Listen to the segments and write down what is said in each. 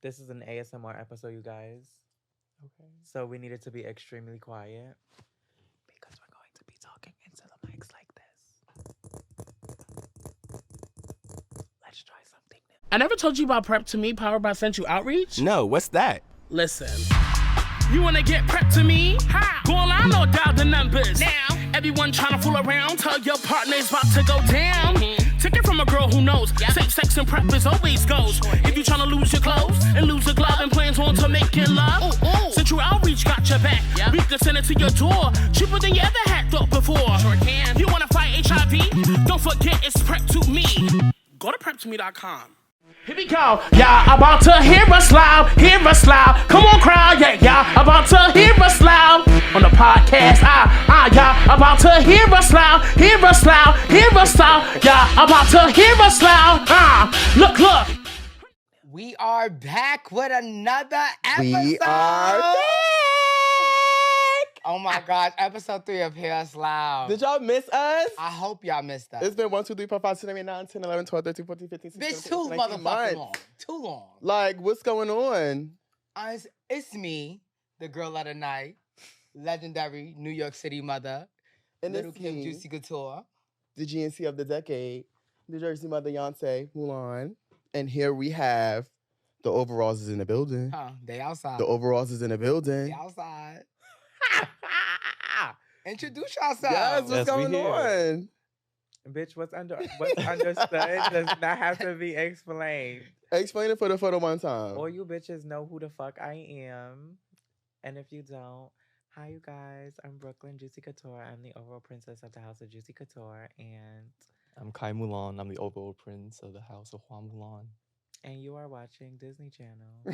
This is an ASMR episode, you guys. Okay. So we needed to be extremely quiet because we're going to be talking into the mics like this. Let's try something new. I never told you about Prep to Me, powered by Central Outreach. No, what's that? Listen. You wanna get Prep to Me? Ha! Go online or dial the numbers. Now, everyone trying to fool around. Tell your partner it's about to go down. Take it from a girl who knows. Safe sex and prep is always goes. If you tryna lose your clothes and lose a glove and plans on to making love, Central Outreach got your back. We can send it to your door. Cheaper than you ever had thought before. Sure can. You wanna fight HIV? Don't forget it's Prep to Me. Go to prep2me.com. Here we go, y'all about to hear us loud, Come on, crowd, y'all about to hear us loud on the podcast. Y'all about to hear us loud, Y'all about to hear us loud. Look. We are back with another episode. We are back. Oh my gosh, episode 3 of Hear Us Loud. Did y'all miss us? I hope y'all missed us. It's been 1, 2, 3, 4, 5, 6, 7, 8, 9, 10, 11, 12, 13, 14, 15, 16, Bitch, 17, too 18, 19 motherfucking months. long. Too long. Like, what's going on? It's me, the girl of the night, legendary New York City mother, And Little it's Kim me, Juicy Couture. the GNC of the decade, the Jersey mother, Beyonce, Mulan. And here we have the overalls is in the building. Huh, they outside. The overalls is in the They building. outside. Introduce yourself. Yes, what's Yes, we going here. on? Bitch, what's understood does not have to be explained. Explain it for the photo one time. All you bitches know who the fuck I am. And if you don't, hi you guys. I'm Brooklyn Juicy Couture. I'm the overall princess of the house of Juicy Couture. And I'm Kai Mulan. I'm the overall prince of the house of Hua Mulan. you are watching Disney Channel.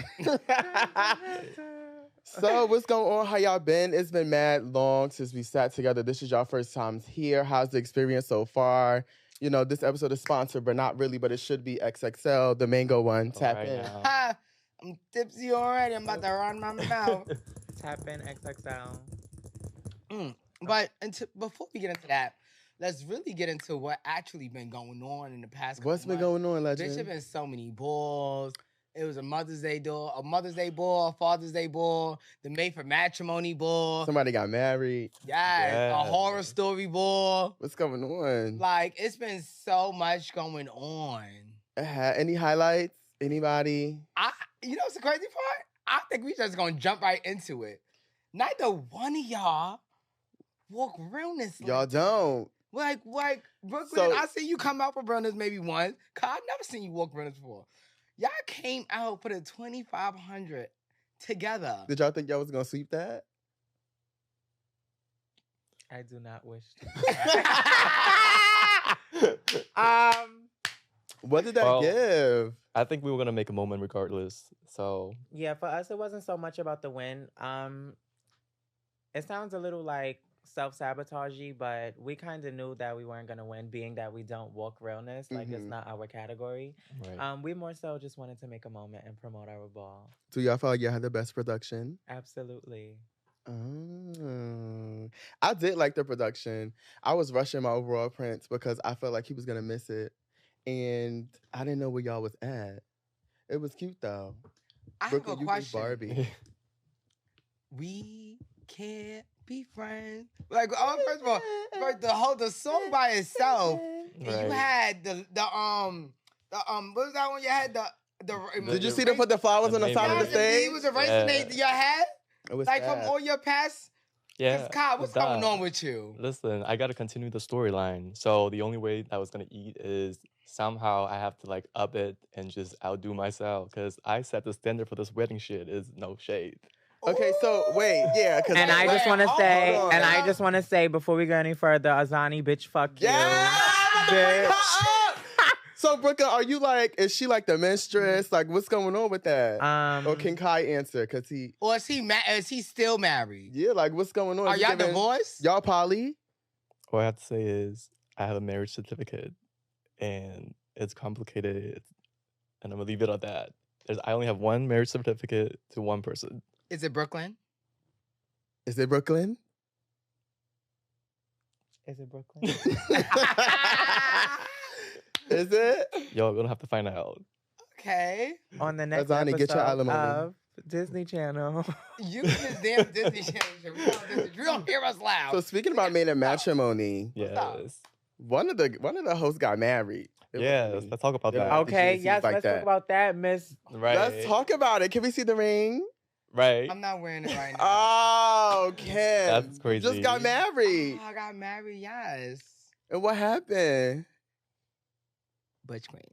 So what's going on? How y'all been? It's been mad long since we sat together. This is y'all first time here. How's the experience so far? You know, this episode is sponsored, but not really, but it should be XXL, the mango one. Tap right in. now. Ha, I'm tipsy already. I'm about to run my mouth. Tap in XXL. But before we get into that, let's really get into what actually been going on in the past couple What's been months. going on, Bitch, legend? there been so many balls. It was a Mother's Day ball, a Father's Day ball, the Made for Matrimony ball. Somebody got married. Yes, a Yes. horror story ball. What's going on? Like, it's been so much going on. Any highlights? Anybody? You know what's the crazy part? I think we just gonna jump right into it. Neither one of y'all walk realness. Y'all like, don't. Like Brooklyn, So- I see you come out for realness maybe once. Cause I've never seen you walk realness before. Y'all came out for the 2,500 together. Did y'all think y'all was gonna sweep that? I do not wish to. What did that Well, give? I think we were gonna make a moment regardless. So Yeah, for us, it wasn't so much about the win. It sounds a little like self-sabotagey, but we kind of knew that we weren't going to win, being that we don't walk realness. Like, it's Mhm. not our category. right. We more so just wanted to make a moment and promote our ball. Do y'all feel like y'all had the best production? Absolutely. Oh. I did like the production. I was rushing my overall prints because I felt like he was gonna miss it. And I didn't know where y'all was at. It was cute though. I have Brooklyn, a you be question. Barbie. We can't be friends. Like, first of all, the song by itself. And you Right. had the what was that one you had? Did you see them put the flowers the on the main side of the one. stage? He was erasing your head? It was Like from sad. all your past? Yeah. Kyle, what's with going that, on with you? Listen, I gotta continue the storyline. So the only way I was gonna eat is somehow I have to like up it and just outdo myself because I set the standard for this wedding shit. Is no shade. Okay, so wait, yeah, because And I just want to hold say, on. and I just want to say before we go any further, Azani, bitch, fuck you. Yeah! So Brooklyn, are you like? Is she like the mistress? Like, what's going on with that? Or can Kai answer? Cause he, Or is he still married? yeah, like what's going on? Are Is he y'all giving- divorced? Y'all poly? All I have to say is I have a marriage certificate, and it's complicated, and I'm gonna leave it at that. I only have one marriage certificate to one person. Is it Brooklyn? Is it Brooklyn? Is it Brooklyn? Is it? Y'all gonna have to find out. Okay. On the next Azani, get your episode alimony. of Disney Channel. You and this damn Disney Channel. You don't hear us loud. So speaking about men and matrimony, up? Yes. one of the hosts got married. It Yes. wasn't me. Let's talk about Yeah. that. Okay, She's yes, like let's that. talk about that, Miss. Right. Let's talk about it. Can we see the ring? Right. I'm not wearing it right now. Oh, Ken. That's crazy. Just got married. Oh, I got married, yes. And what happened? Butch Queens.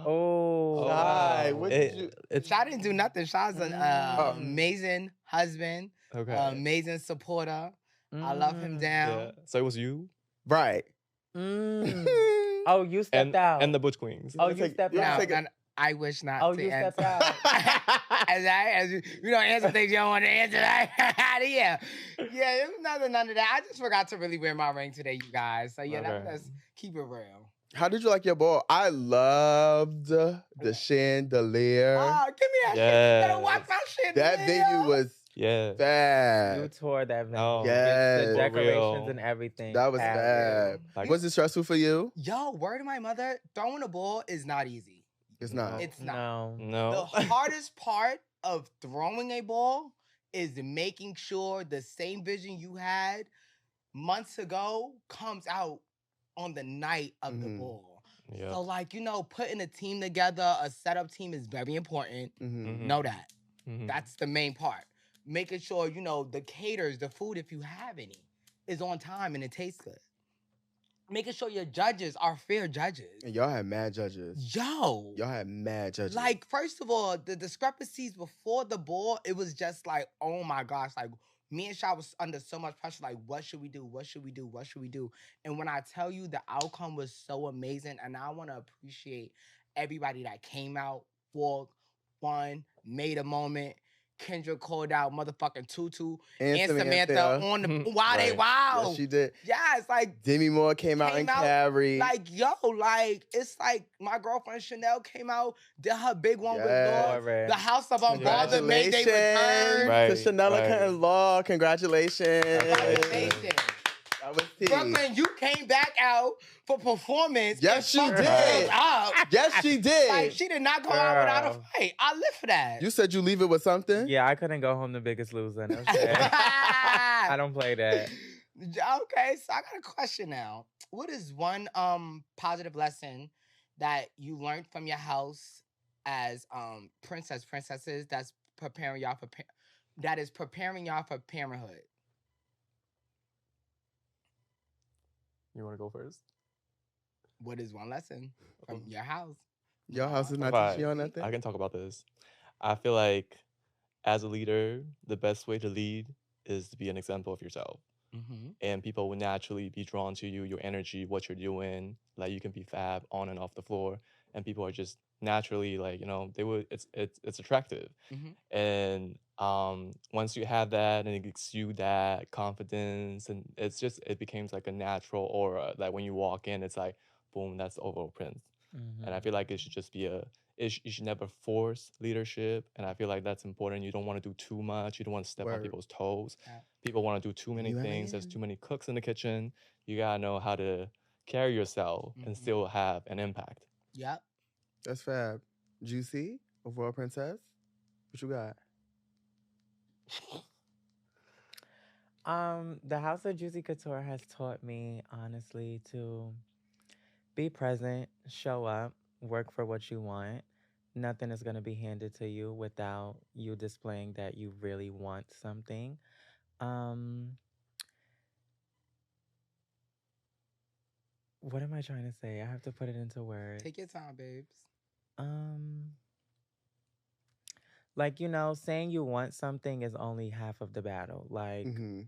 Oh, Shy, what did you? Shy didn't do nothing. Shy's an Oh. amazing husband, Okay. amazing supporter. I love him down. Yeah. So it was you Right. Mm. Oh, you stepped out. and the Butch Queens. Oh, wanna you take- stepped you wanna out. take a- And I wish not Oh, to you answer. stepped out. as you don't answer things you don't want to answer. Yeah. Yeah, it was none of that. I just forgot to really wear my ring today, you guys. So yeah, Okay. let's keep it real. How did you like your ball? I loved the chandelier. Oh, give me that shit. You better watch my shit. That Leo. venue was Yeah. You bad. tore that venue. Oh, Yes. The For decorations real. and everything. That was Fabulous. bad. Like- Was it stressful for you? Yo, word to my mother, throwing a ball is not easy. It's not. It's not. No. No. The hardest part of throwing a ball is making sure the same vision you had months ago comes out on the night of the Mhm. ball. Yeah. So, like, putting a team together, a setup team is very important. Mhm. Mhm. Know that. Mhm. That's the main part. Making sure, the caters, the food, if you have any, is on time and it tastes good. Making sure your judges are fair judges. And y'all had mad judges. Yo. Y'all had mad judges. Like, first of all, the discrepancies before the ball, it was just like, oh my gosh, like me and Sha was under so much pressure. Like, what should we do? What should we do? What should we do? And when I tell you the outcome was so amazing, and I want to appreciate everybody that came out, walked, won, made a moment. Kendra called out motherfucking Tutu and Samantha on the wow, they Right. wow. Yes, she did. Yeah, it's like Demi Moore came out and carried. like, yo, like, it's like my girlfriend Chanel came out, did her big one with Yes. Law. Alright. The House of Unbothered made they Congratulations return. Right. to Chanel right. and Law. Congratulations. Congratulations. That was tea. Brooklyn, you came back out for performance. Yes, and she fucked did. us up. Yes, she did. Like, she did not go out without a Girl. fight. I live for that. You said you leave it with something? Yeah, I couldn't go home the biggest loser. No shit. I don't play that. Okay, so I got a question now. What is one positive lesson that you learned from your house as princesses that's preparing y'all for parenthood? You want to go first? What is one lesson from your house? Your house is not Right. teaching you on nothing? I can talk about this. I feel like as a leader, the best way to lead is to be an example of yourself. Mm-hmm. And people will naturally be drawn to you, your energy, what you're doing. Like you can be fab on and off the floor, and people are just naturally like they would. It's attractive, Mhm. and once you have that and it exude that confidence, and it becomes like a natural aura. Like when you walk in, it's like boom, that's the overall prince. And I feel like it should just be you should never force leadership, and I feel like that's important. You don't want to do too much. You don't want to step on Word. people's toes. Yeah. People want to do too many You things. There's ain't. too many cooks in the kitchen. You gotta know how to carry yourself and Mhm. still have an impact. Yep. That's fab. Juicy of Royal Princess? What you got? The House of Juicy Couture has taught me, honestly, to be present, show up, work for what you want. Nothing is going to be handed to you without you displaying that you really want something. What am I trying to say? I have to put it into words. Take your time, babes. Like, saying you want something is only half of the battle. Like, Mm-hmm.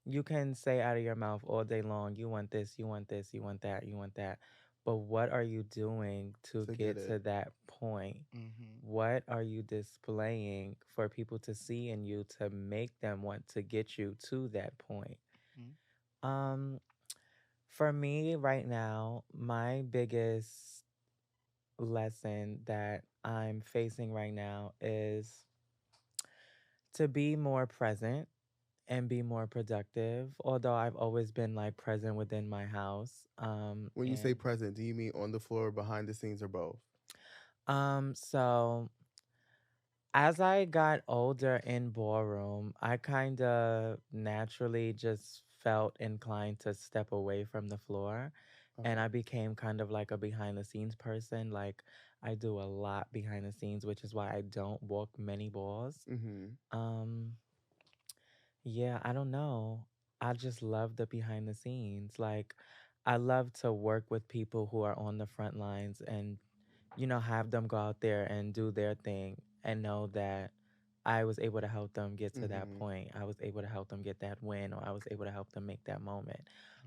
you can say out of your mouth all day long, you want this, you want this, you want that, you want that. But what are you doing to To get get to it. that point? Mm-hmm. What are you displaying for people to see in you to make them want to get you to that point? For me right now, my biggest lesson that I'm facing right now is to be more present and be more productive. Although I've always been like present within my house. When you say and, present, do you mean on the floor, behind the scenes, or both? So as I got older in ballroom, I kind of naturally just felt inclined to step away from the floor. And Okay. I became kind of like a behind the scenes person. Like, I do a lot behind the scenes, which is why I don't walk many balls. Mm-hmm. Um, yeah, I don't know. I just love the behind the scenes. Like, I love to work with people who are on the front lines and, have them go out there and do their thing and know that I was able to help them get to that Mm-hmm. point. I was able to help them get that win, or I was able to help them make that moment.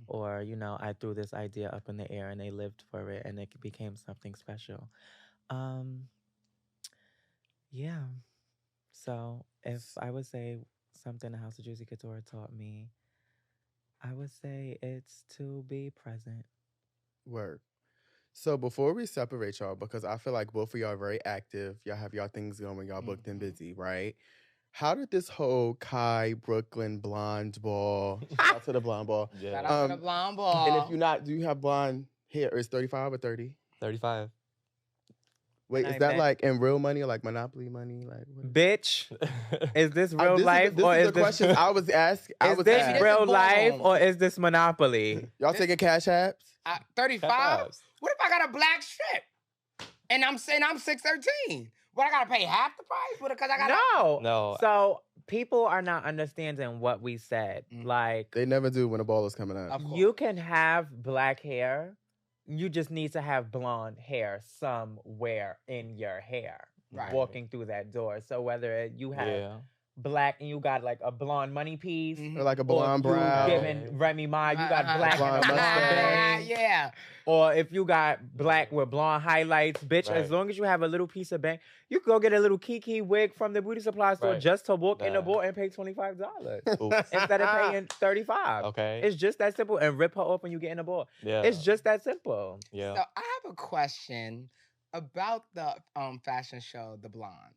Or, I threw this idea up in the air and they lived for it and it became something special. Um, yeah. So if I would say something the House of Juicy Couture taught me, I would say it's to be present. Work. So before we separate y'all, because I feel like both of y'all are very active, y'all have y'all things going, y'all booked and busy, right? How did this whole Kai Brooklyn blonde ball? Shout out to the blonde ball. Shout Yeah. out to the blonde ball. And if you're not, do you have blonde hair? Is 35 or 30? 35. Wait, Nice, is that man. like in real money or like Monopoly money? Like what is Bitch, is this real this life this or is is the this question I was asking. I is was this asked. This is real life ballroom. or is this Monopoly? Y'all taking cash apps? 35? Perhaps. What if I got a black strip? And I'm saying I'm 6'13"? What, I gotta pay half the price? What, because I got No. No. So people are not understanding what we said. Like, They never do when a ball is coming Of up. course. you can have black hair. You just need to have blonde hair somewhere in your hair Right. walking through that door. So whether you have Yeah. black and you got like a blonde money piece, Or like a or blonde you brow. giving Remy Ma, you got black and a Blonde blonde mustache. bang. Yeah. Or if you got black with blonde highlights, bitch, as Right. long as you have a little piece of bang, you can go get a little Kiki wig from the beauty supply store Right. just to walk in the That. door and pay $25 Oops. instead of paying 35. Okay. It's just that simple. And rip her off when you get in the ball. Yeah. It's just that simple. Yeah. So I have a question about the fashion show, The Blondes.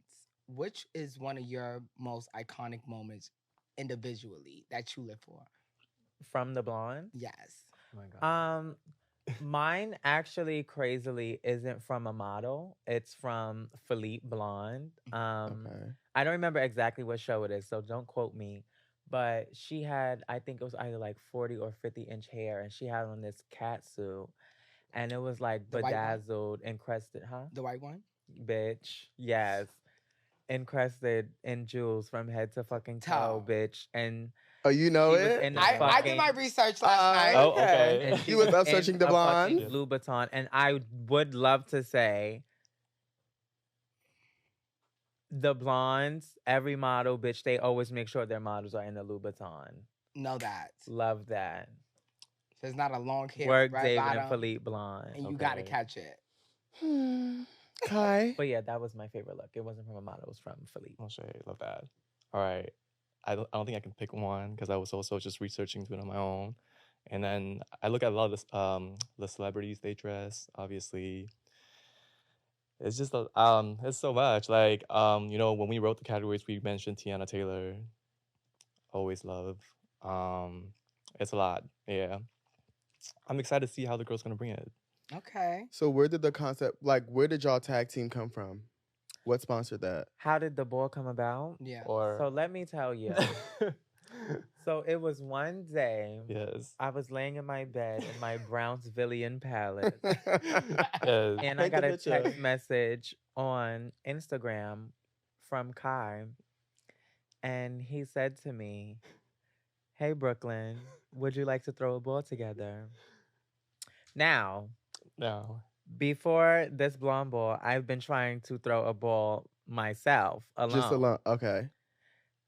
Which is one of your most iconic moments individually that you live for? From the blonde. Yes. Oh my God. Mine actually crazily isn't from a model. It's from Philippe Blonde. Okay. I don't remember exactly what show it is, so don't quote me. But she had, I think it was either like 40 or 50-inch hair, and she had on this cat suit, and it was like The white one? bedazzled, encrusted, huh? The white one? Bitch, yes, encrusted in jewels from head to fucking toe, Toe. bitch, and Oh, you know she was it? in the I did my fucking- research last night. Oh, okay. and she You was up in searching the a fucking blonde? Louboutin, and I would love to say the blondes, every model, bitch, they always make sure their models are in the Louboutin. Know that. Love that. So it's not a long hair. Work red David bottom, and Philippe Blonde. and you gotta Okay. catch it. Kai. But yeah, that was my favorite look. It wasn't from a model, it was from Philippe. Oh shit, love that. All right. I don't think I can pick one because I was also just researching to it on my own. And then I look at a lot of this, the celebrities they dress, obviously. It's just it's so much. Like, when we wrote the categories, we mentioned Tiana Taylor. Always love. It's a lot. Yeah. I'm excited to see how the girl's gonna bring it. Okay. So where did the concept, like, where did y'all tag team come from? What sponsored that? How did the ball come about? Yeah. Or So let me tell you. So it was one day, yes. I was laying in my bed in my Brownsvillian palace. Yes. And I Paint the got a picture. text message on Instagram from Kai. And he said to me, "Hey, Brooklyn, would you like to throw a ball together?" Now, No. before this blonde ball, I've been trying to throw a ball myself alone. Just alone. Okay.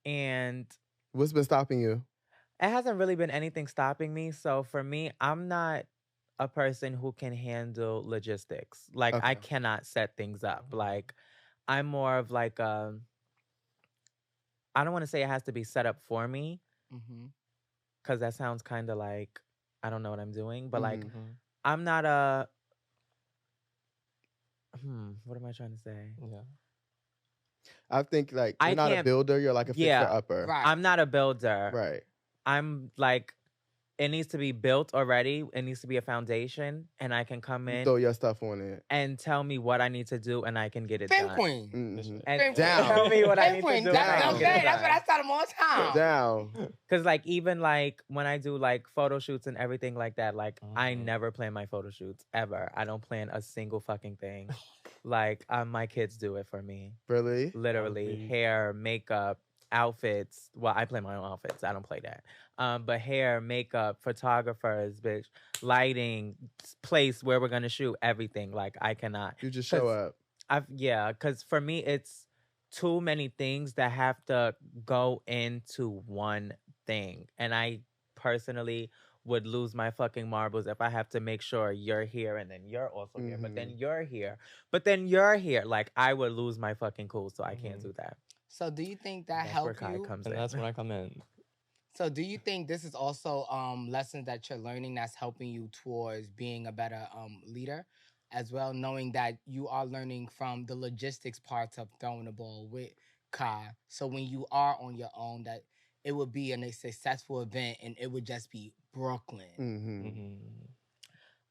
And What's been stopping you? it hasn't really been anything stopping me. So for me, I'm not a person who can handle logistics. Like, I Okay. cannot set things up. Like, I'm more of like I don't want to say it has to be set up for me, Mm-hmm. because that sounds kind of like I don't know what I'm doing. But like, Mhm. I'm not a what am I trying to say? Yeah. I think like I you're not a can't- builder, you're like a Yeah. fixer upper. Right. I'm not a builder. Right. I'm like it needs to be built already. It needs to be a foundation, and I can come You in throw your stuff on it. and tell me what I need to do, and I can get it done. Queen. Mhm. And Femme Down. tell me what I need to Queen. do. That's and I what can I'm get it saying. That's what done. I tell them all the time. Down. Cause like even like when I do like photo shoots and everything like that, like I Mhm. never plan my photo shoots ever. I don't plan a single fucking thing. Like my kids do it for me. Really? Literally, Lovely. hair, makeup, outfits. Well, I play my own outfits. I don't play that. But hair, makeup, photographers, bitch, lighting, place where we're gonna shoot, everything. Like I cannot. You just show up. Because for me it's too many things that have to go into one thing, and I personally would lose my fucking marbles if I have to make sure you're here and then you're also here, but then you're here, but then you're here. Like I would lose my fucking cool, so I can't do that. So do you think that That's where helped Kai you? comes And in. that's when I come in. So do you think this is also lessons that you're learning that's helping you towards being a better leader as well, knowing that you are learning from the logistics parts of throwing the ball with Kai. So when you are on your own, that it would be a successful event and it would just be Brooklyn.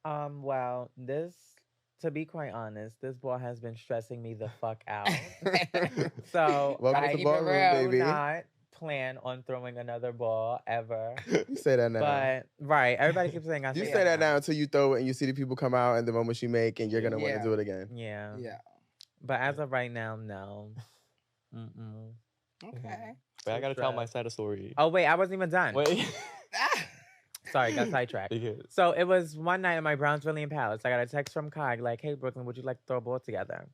Mm-hmm. Well, to be quite honest, this ball has been stressing me the fuck out. So Welcome I to keep it Ballroom, real. do baby. not plan on throwing another ball ever. You say that now. But right, everybody keeps saying I you say say that now until you throw it and you see the people come out and the moments you make and you're gonna want Yeah. to do it again. Yeah. Yeah. But as of right now, no. Mm-mm. Okay. But I gotta tell my stressed. side of the story. Oh wait, I wasn't even done. Wait. Sorry, got sidetracked. Because So it was one night in my Brownsvillian Palace. I got a text from Kai like, "Hey Brooklyn, would you like to throw a ball together?"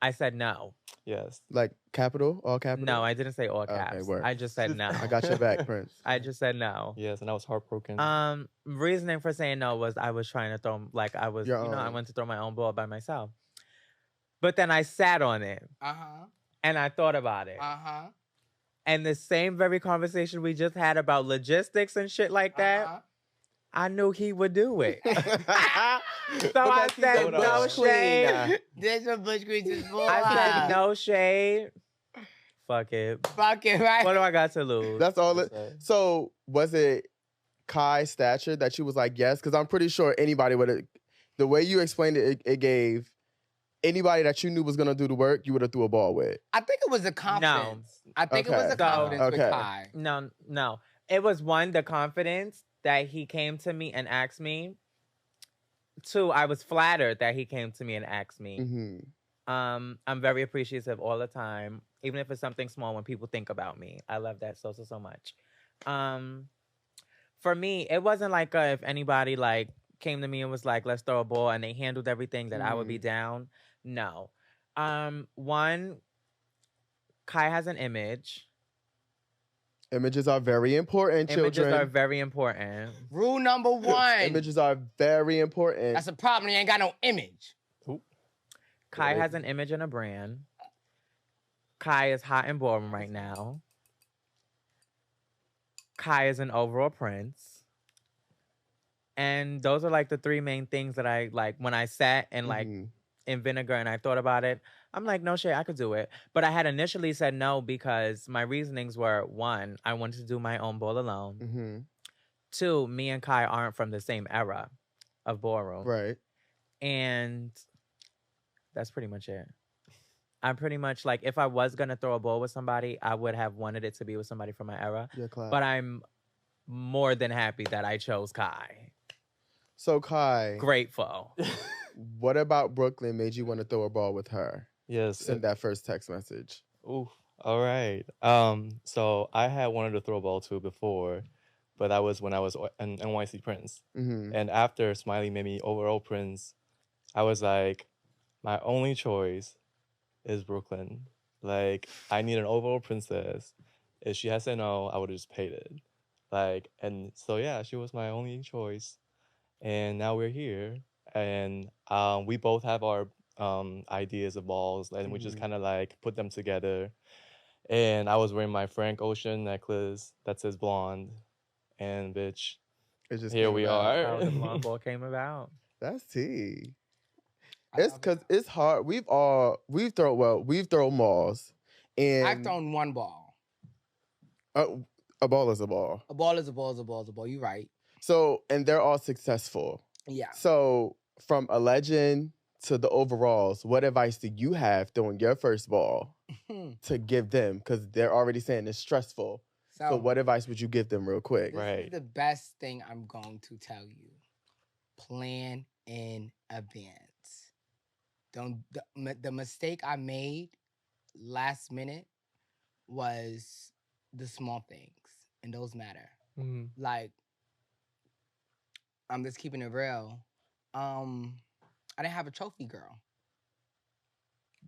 I said no. yes. Like capital, all capital. No, I didn't say all Okay, caps. word. I just said no. I got your back, Prince. I just said no. Yes, and I was heartbroken. Reasoning for saying no was I was trying to throw, like I was, Your I own. went to throw my own ball by myself. But then I sat on it Uh-huh. and I thought about it. Uh-huh. And the same very conversation we just had about logistics and shit like that, Uh-huh. I knew he would do it. So I Because he's a said no bush queen. shade. This what Bush Grease is for. I said no shade. Fuck it. Fuck it, right? What do I got to lose? That's all it. Okay. So was it Kai's stature that you was like yes? Because I'm pretty sure anybody would have. The way you explained it, it gave anybody that you knew was gonna do the work, you would have threw a ball with. I think it was the confidence. I think it was Okay. the confidence Okay. with Kai. No. It was one, the confidence that he came to me and asked me. Two, I was flattered that he came to me and asked me. Mm-hmm. I'm very appreciative all the time, even if it's something small when people think about me. I love that so much. For me, it wasn't like if anybody like came to me and was like, let's throw a ball, and they handled everything that I would be down. No. One, Kai has an image. Images are very important, Images children. are very important. Rule number one. Images are very important. That's a problem. You ain't got no image. Kai Right. has an image and a brand. Kai is hot in Ballroom right now. Kai is an overall prince. And those are like the three main things that I like when I sat and like Mhm. in vinegar and I thought about it. I'm like, no shit, I could do it. But I had initially said no because my reasonings were one, I wanted to do my own ball alone. Mhm. Two, me and Kai aren't from the same era of Ballroom. Right. And that's pretty much it. I'm pretty much like, if I was going to throw a ball with somebody, I would have wanted it to be with somebody from my era. Your class. But I'm more than happy that I chose Kai. So Kai, Grateful. what about Brooklyn made you want to throw a ball with her? Yes. Send that first text message. Ooh. All right. So I had wanted to throw a ball too before, but that was when I was an NYC Prince. Mm-hmm. And after Smiley made me overall Prince, I was like, my only choice is Brooklyn. Like, I need an overall princess. If she had said no, I would have just paid it. Like, and so yeah, she was my only choice. And now we're here. And we both have our ideas of balls, and we just kind of like put them together. And I was wearing my Frank Ocean necklace that says blonde. And bitch, It just here came we about. How the are. blonde ball came about. That's tea. I It's love it. because it's hard. We've thrown malls, and I've thrown one ball. uh, A ball is a ball. A ball is a ball is a ball is a ball. You're right. So, and they're all successful. Yeah. So, from a legend to the overalls, what advice do you have throwing your first ball to give them? Because they're already saying it's stressful. So what advice would you give them real quick? This is the best thing I'm going to tell you. Plan in advance. The mistake I made last minute was the small things, and those matter. Like, I'm just keeping it real. I didn't have a trophy girl,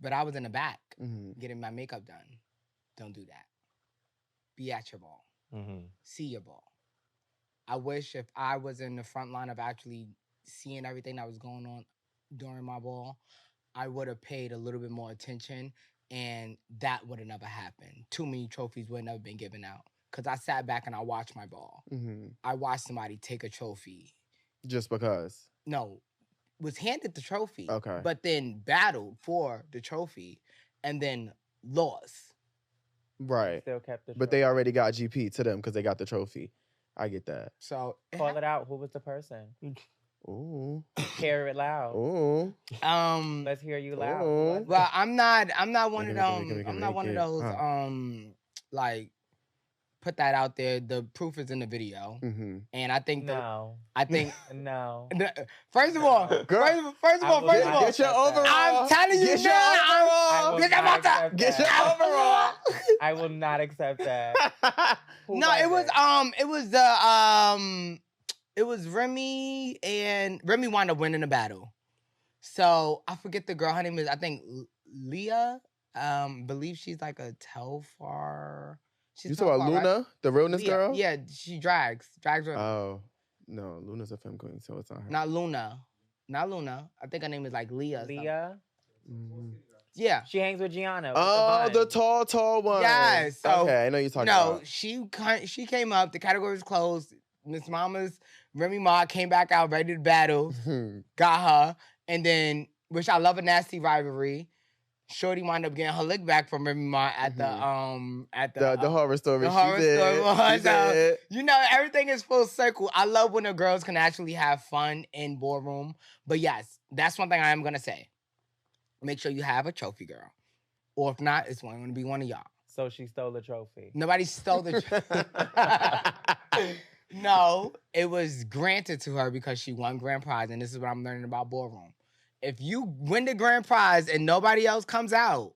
but I was in the back getting my makeup done. Don't do that. Be at your ball. See your ball. I wish if I was in the front line of actually seeing everything that was going on during my ball, I would have paid a little bit more attention, and that would have never happened. Too many trophies would have never been given out because I sat back and I watched my ball. I watched somebody take a trophy. Just because? No, was handed the trophy. Okay. But then battled for the trophy and then lost. Right. Still kept the trophy. But they already got GP to them because they got the trophy. I get that. So call it out. Who was the person? Ooh. Hear it loud. Ooh. Let's hear you loud. Ooh. Well, I'm not one of them. I'm not one of those like put that out there. The proof is in the video. And I think no. First of all, get your overall. I'm telling you get now. Get your overall. I will not accept that. No, it was Remy, and Remy wound up winning the battle. So I forget the girl. Her name is, I think, Leah. Believe she's like a Telfar. You talking about Luna, right? The realness girl? Yeah, she drags her. Oh, no, Luna's a femme queen, so it's not her. Not Luna. I think her name is like Leah. Leah? Yeah. She hangs with Gianna. Oh, the tall one. Yes. So, okay, I know you're talking about. No, she came up. The category was closed. Miss Mama's Remy Ma came back out ready to battle. Got her. And then, which I love a nasty rivalry. Shorty wound up getting her lick back from Remy Ma at the horror story. The horror story. So, you know, everything is full circle. I love when the girls can actually have fun in ballroom. But yes, that's one thing I am gonna say. Make sure you have a trophy girl. Or if not, it's going to be one of y'all. So she stole the trophy. Nobody stole the trophy. No, it was granted to her because she won grand prize. And this is what I'm learning about ballroom. If you win the grand prize and nobody else comes out,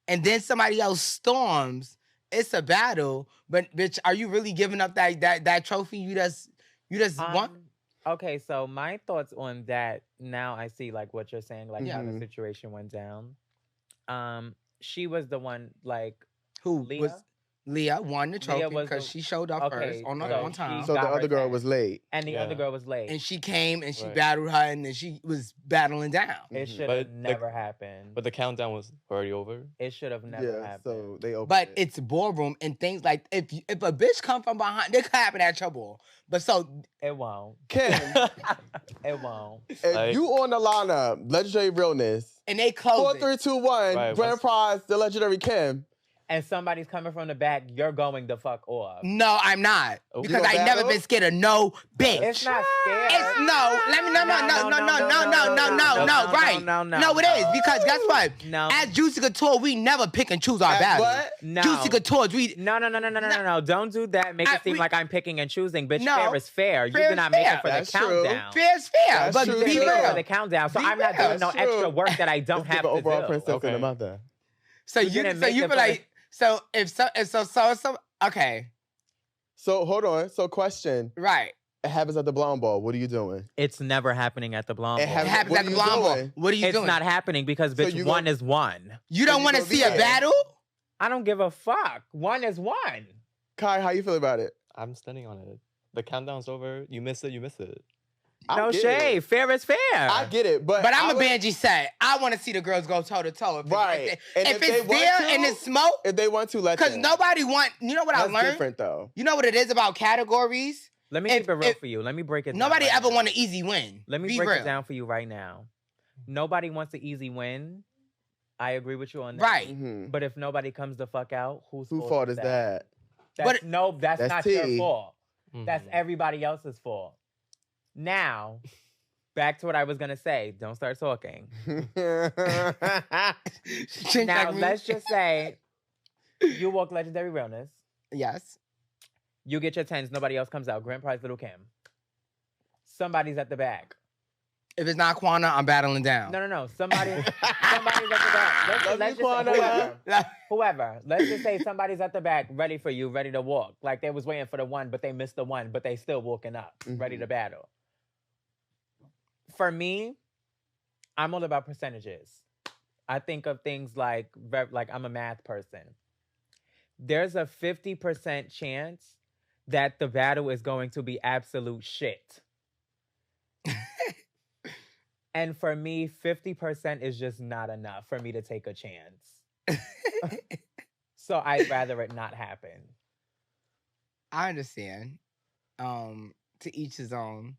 and then somebody else storms, it's a battle. But bitch, are you really giving up that trophy you just won? Okay, so my thoughts on that, now I see like what you're saying, like how the situation went down. She was the one, like, who? Leah? Leah won the trophy because she showed up first on time. So the other girl was late. And the other girl was late. And she came and she battled her and then she was battling down. It should have never happened. But the countdown was already over. It should have never happened. So they opened But it's ballroom and things like, if a bitch come from behind, it could happen at your ball. But so... It won't. Kim. It won't. If you on the lineup, Legendary Realness. And they close 4, 3, 2, 1, grand prize, the Legendary Kim. And somebody's coming from the back, you're going the fuck off. No, I'm not. Because I never been scared of no bitch. It's not scared. It's no, right. No, it is. Because guess what? No. As Juicy Couture, we never pick and choose our battles. What? No. Juicy Couture, we... No. Don't do that. Make it seem like I'm picking and choosing. Bitch, No. fair is fair. You Fair did is not make fair. it for That's the true. countdown. Fair is fair. That's But true. be You made it real. for the countdown. So Be I'm not real. doing no That's extra true. work that I don't have to overall do. princess Okay. and the mother. So You you didn't make feel it for like... So okay. So hold on. So question. Right. It happens at the blonde ball. What are you doing? It's never happening at the blonde It ball. It happens What at are the you blonde ball. doing? What are you It's doing? not happening because, bitch, you one go- is one. You don't you want to gonna see be a there. battle? I don't give a fuck. One is one. Kai, how you feel about it? I'm standing on it. The countdown's over. You miss it. You miss it. I No get shade. it. Fair is fair. I get it, but But I'm a would- Benji set. I want to see the girls go toe to toe. Right. And If if they it's want there to- and it's smoke, If they want to, let because them. nobody want. You know what That's I learned? different though. You know what it is about categories? Let me If- keep it real if- for you. Let me break it down. Nobody right ever now. want an easy win. Let me Be break real. it down for you right now. Nobody wants an easy win. I agree with you on that. Right. Mhm. But if nobody comes the fuck out, whose Who fault is that? That's But- no, that's That's not your tea. fault. That's Mhm. everybody else's fault. Now, back to what I was gonna say. Don't start talking. Chin Now, check me. let's just say you walk Legendary Realness. Yes. You get your tens. Nobody else comes out. Grand prize, Little Kim. Somebody's at the back. If it's not Quana, I'm battling down. No. Somebody's at the back. Let's just say whoever. Let's just say somebody's at the back, ready for you, ready to walk. Like they was waiting for the one, but they missed the one, but they still walking up, ready to battle. For me, I'm all about percentages. I think of things like I'm a math person. There's a 50% chance that the battle is going to be absolute shit. And for me, 50% is just not enough for me to take a chance. So I'd rather it not happen. I understand. To each his own.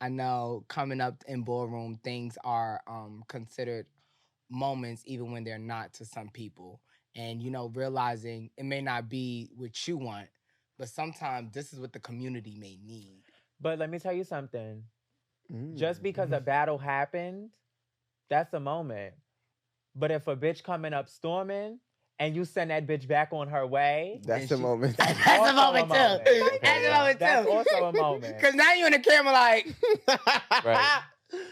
I know coming up in Ballroom, things are considered moments even when they're not to some people. And, realizing it may not be what you want, but sometimes this is what the community may need. But let me tell you something. Just because a battle happened, that's a moment. But if a bitch coming up storming and you send that bitch back on her way, That's a moment. That's a moment too. That's a moment too. That's also a moment. Because now you're in the camera like, Right.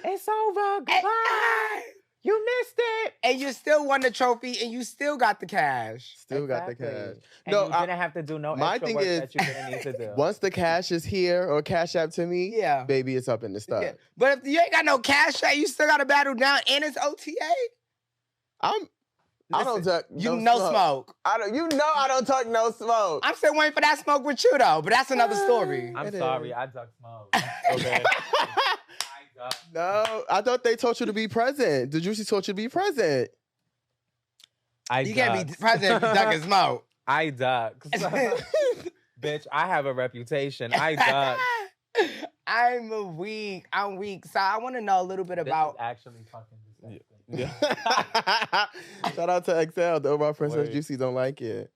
It's over. Goodbye. You missed it. and you still won the trophy and you still got the cash. Still got the Exactly. cash. And No, you didn't have to do no my extra thing work is, that you didn't need to do. once the cash is here or cash app to me, Yeah. baby, it's up in the start. Yeah. But if you ain't got no cash yet, you still got to battle down and it's OTA. I don't Listen, talk you no smoke. I don't talk no smoke. I'm still waiting for that smoke with you though, but that's another story. I'm It sorry, is. I ducked smoke. Okay. No, I thought they told you to be present. The Juicy told you to be present. You can't be president if you ducking smoke. I duck. Bitch, I have a reputation. I duck. I'm weak. So I want to know a little bit This about. is actually fucking disgusting. Yeah. Shout out to XL. Though my princess Wait. Juicy don't like it.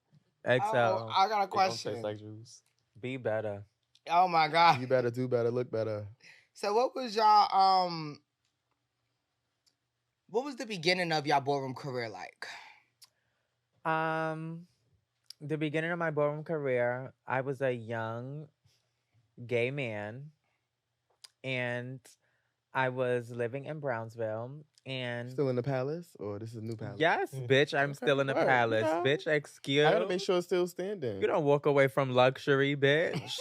XL, Oh, I got a It don't question. taste like juice. be better. Oh my god. You better do better, look better. So what was y'all what was the beginning of y'all ballroom career like? The beginning of my ballroom career, I was a young gay man, and I was living in Brownsville. And Still in the palace, or this is new palace? yes, bitch, I'm still in the Word, palace. you know. Bitch, excuse. I gotta make sure it's still standing. You don't walk away from luxury, bitch.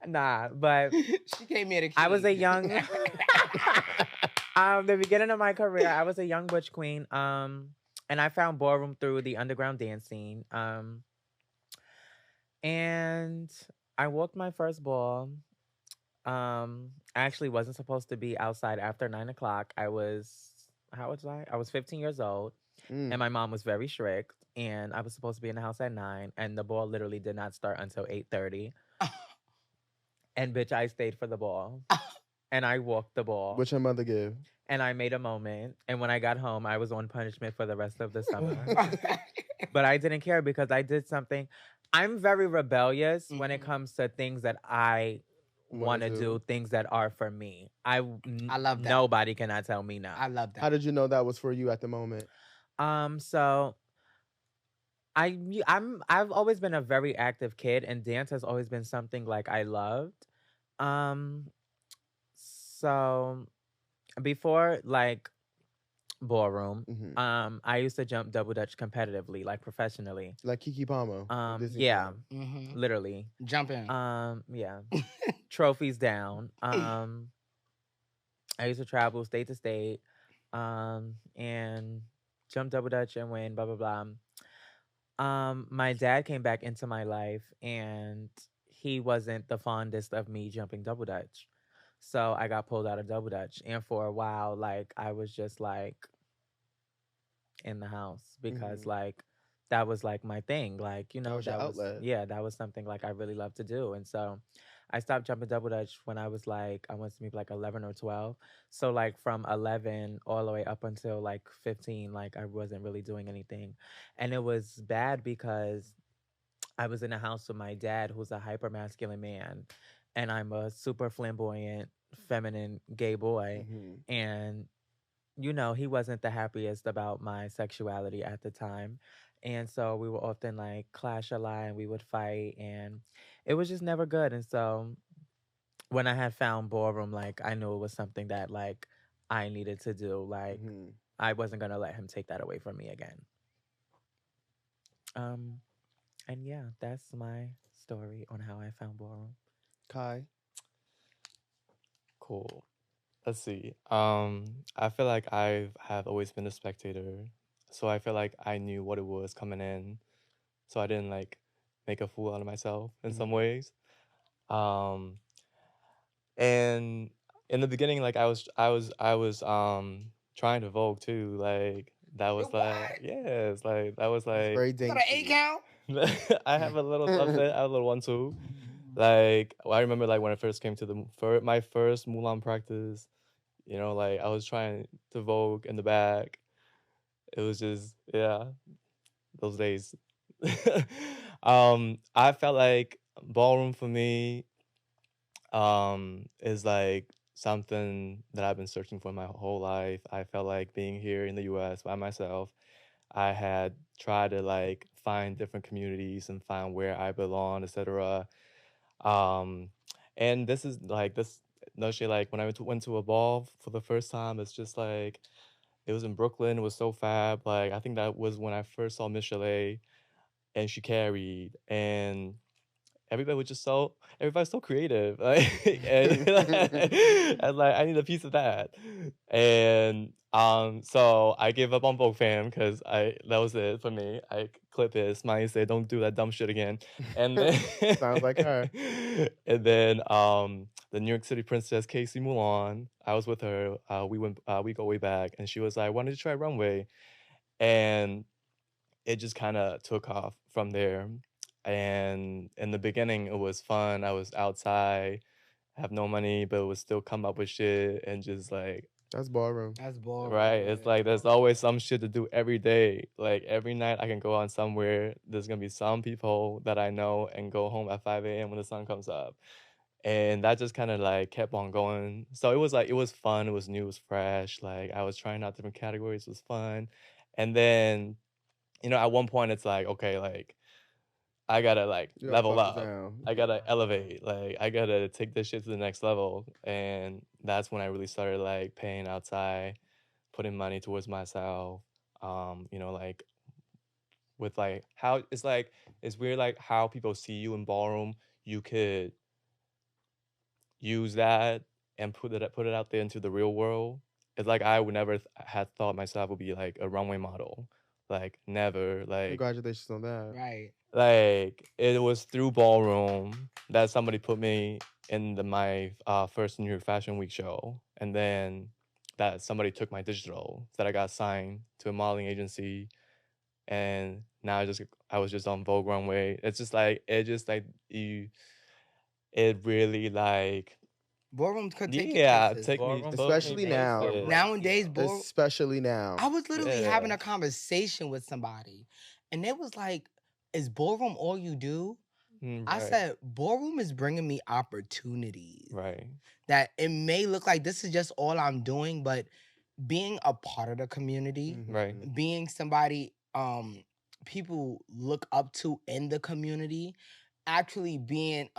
Nah, but She came here to I was a keep. young. The beginning of my career, I was a young butch queen. And I found ballroom through the underground dance scene. And I walked my first ball. I actually wasn't supposed to be outside after 9 o'clock. How was I? I was 15 years old, and my mom was very strict. And I was supposed to be in the house at 9, and the ball literally did not start until 8:30. And bitch, I stayed for the ball, and I walked the ball. What your mother give? And I made a moment. And when I got home, I was on punishment for the rest of the summer. But I didn't care because I did something. I'm very rebellious when it comes to things that I want to do, things that are for me. I love that. Nobody cannot tell me no. I love that. How did you know that was for you at the moment? So I've always been a very active kid, and dance has always been something like I loved. So before like ballroom, I used to jump double dutch competitively, like professionally. Like Kiki Palmer. Disney Yeah, Channel. literally. Jump in. Yeah. Trophies down. I used to travel state to state, and jump double dutch and win, blah, blah, blah. My dad came back into my life, and he wasn't the fondest of me jumping double dutch. So I got pulled out of double dutch. And for a while, like, I was just like in the house because like that was like my thing. Like, you know, was your outlet. yeah, that was something like I really loved to do. And so I stopped jumping double dutch when I was like, I want to be like 11 or 12. So like from 11 all the way up until like 15, like I wasn't really doing anything. And it was bad because I was in a house with my dad, who's a hyper masculine man, and I'm a super flamboyant, feminine gay boy. Mm-hmm. And, you know, he wasn't the happiest about my sexuality at the time. And so we would often like clash a lot and we would fight, and it was just never good. And so when I had found ballroom, like I knew it was something that like I needed to do. Like Mm-hmm. I wasn't gonna let him take that away from me again. Um, and yeah, that's my story on how I found ballroom. Kai. Cool. Let's see. I feel like I have always been a spectator, so I feel like I knew what it was coming in, so I didn't like make a fool out of myself in some ways. Um, and in the beginning, like I was trying to Vogue too. Like that was What? like yes, like that was It's like very You got an A dainty. count? I have a little something. I have a little one too. Like I remember like when I first came to my first Mulan practice. You know, like I was trying to Vogue in the back. It was just yeah, those days. I felt like ballroom for me is like something that I've been searching for my whole life. I felt like being here in the US by myself, I had tried to like find different communities and find where I belong, etc. Um, and this is like this no shit. Like when I went to a ball for the first time, it's just like it was in Brooklyn. It was so fab. Like I think that was when I first saw Miss Chalet, and she carried, and everybody's so creative. Like and, and like I need a piece of that. And so I gave up on Vogue Fam because I that was it for me. I clip it, Smiley said, don't do that dumb shit again. And then Sounds like her. and then the New York City Princess Casey Mulan, I was with her. We go way back, and she was like, why don't you try runway? And it just kind of took off from there. And in the beginning, it was fun. I was outside, have no money, but would still come up with shit and just like, That's ballroom. That's boring. right. It's like there's always some shit to do every day. Like every night, I can go on somewhere. There's gonna be some people that I know and go home at 5 a.m. when the sun comes up. And that just kind of like kept on going. So it was like, it was fun. It was new, it was fresh. Like I was trying out different categories, it was fun. And then you know, at one point it's like, okay, like I gotta like You gotta level buckle up. down. I gotta elevate. Like I gotta take this shit to the next level. And that's when I really started like paying outside, putting money towards myself. You know, like with like how it's like it's weird like how people see you in ballroom. You could use that and put it out there into the real world. It's like I would never had thought myself would be like a runway model. Like never. Congratulations on that. Right. Like it was through Ballroom that somebody put me in my first New York Fashion Week show, and then that somebody took my digital that I got signed to a modeling agency, and now I was just on Vogue runway. It's just like it really like Ballroom could take you yeah places. take me Ballroom took me Especially now. places. Nowadays, ballroom. Especially now. I was literally having Yeah. a conversation with somebody, and they was like, "Is ballroom all you do?" I Right, said, "Ballroom is bringing me opportunities. right, That it may look like this is just all I'm doing, but being a part of the community, Mhm. right, being somebody people look up to in the community, actually being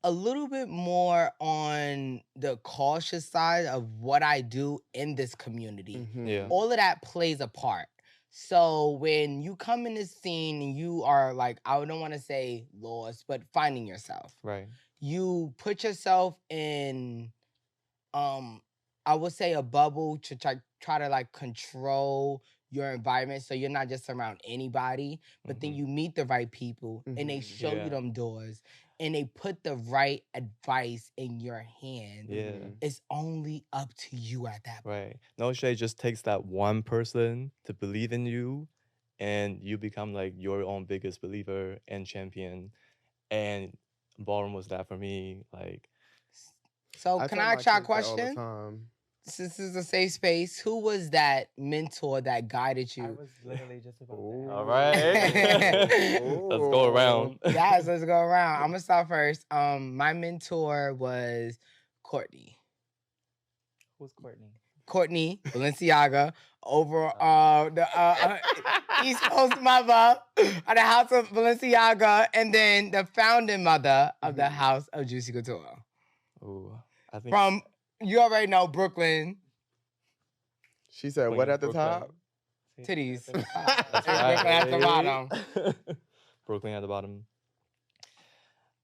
a little bit more on the cautious side of what I do in this community. Mhm. yeah, All of that plays a part. So when you come in this scene and you are like, I don't want to say lost, but finding yourself, right, you put yourself in I would say a bubble to try to like control your environment so you're not just around anybody, but then mhm, you meet the right people and they Mhm. show Yeah. you them doors and they put the right advice in your hand. yeah. Mhm. It's only up to you at that point. Right. No shade just takes that one person to believe in you, and you become like your own biggest believer and champion. And Ballroom was that for me. Like, So I can tell I my ask y'all a kids that all the question? time. Since this is a safe space, who was that mentor that guided I you? was literally just about to All ask. right. Let's go around. Yes, let's go around. I'm gonna start first. My mentor was Courtney. Who's Courtney? Courtney Balenciaga over the East Coast mother of the House of Balenciaga, and then the founding mother of the House of Juicy Couture. Ooh, I think From, you already know, Brooklyn. She said, Queen "What at the Brooklyn. top?" Titties. That's And right. Brooklyn at the bottom. Brooklyn at the bottom.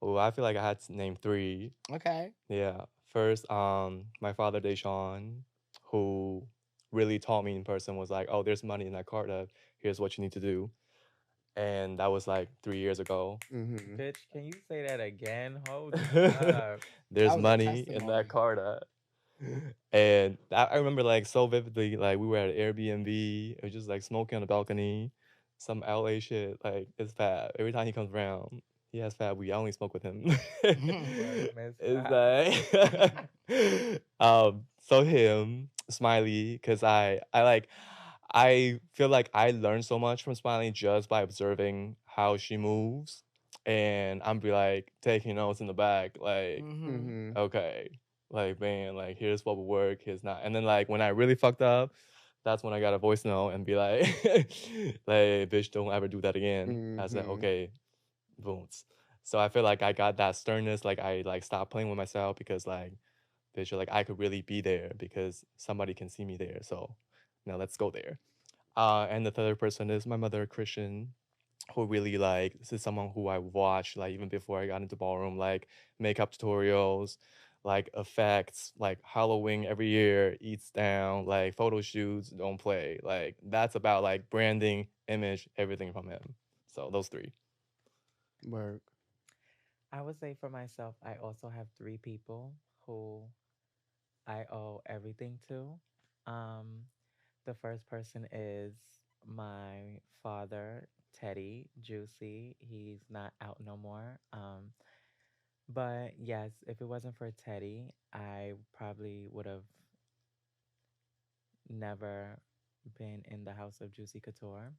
Oh, I feel like I had to name three. Okay. Yeah. First, my father Deshaun, who really taught me in person, was like, "Oh, there's money in that card. Here's what you need to do." And that was like 3 years ago. Bitch, can you say that again? Hold up. There's was a money in testimony. that card. And I remember like so vividly, like we were at Airbnb, it was just like smoking on the balcony, some LA shit. Like it's Fab. Every time he comes around, he has Fab weed. I only smoke with him. Miss It's like so him, Smiley, cause I feel like I learned so much from Smiley just by observing how she moves. And I'm be like taking notes in the back, like, okay, like man, like here's what will work, here's not. And then like when I really fucked up, that's when I got a voice note and be like, like bitch, don't ever do that again. I said, okay, boom. So I feel like I got that sternness, like I like stopped playing with myself because like bitch, like I could really be there because somebody can see me there. So now let's go there. And the third person is my mother, Christian, who really like this is someone who I watched like even before I got into ballroom, like makeup tutorials, like effects, like Halloween every year, eats down, like photo shoots, don't play. Like that's about like branding, image, everything from him. So those three. Work. I would say for myself, I also have three people who I owe everything to. Um, the first person is my father, Teddy Juicy. He's not out no more. But yes, if it wasn't for Teddy, I probably would have never been in the house of Juicy Couture.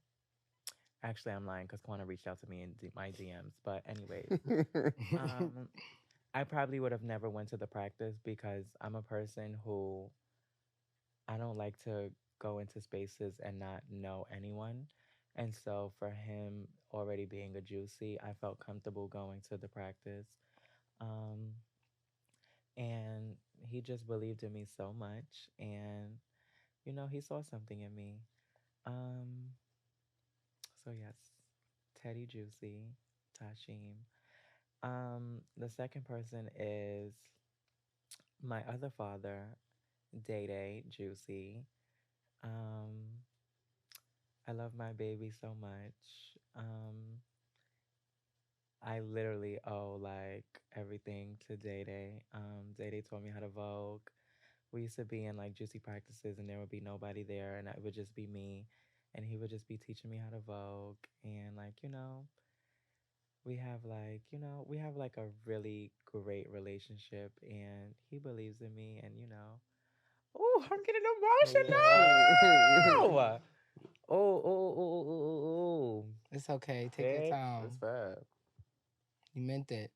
Actually, I'm lying because Kwana reached out to me in my DMs. But anyways, um, I probably would have never went to the practice because I'm a person who I don't like to go into spaces and not know anyone. And so for him already being a juicy, I felt comfortable going to the practice. Um, and he just believed in me so much. And, he saw something in me. Um, so yes, Teddy Juicy, Tashim. The second person is my other father, Day Day Juicy. Um, I love my baby so much. I literally owe like everything to Day Day. Day Day taught me how to Vogue. We used to be in like juicy practices and there would be nobody there and it would just be me. And he would just be teaching me how to Vogue. And like, we have like a really great relationship and he believes in me and oh, I'm getting emotional. Oh. It's okay. Take your Bitch. time. That's bad. You meant it.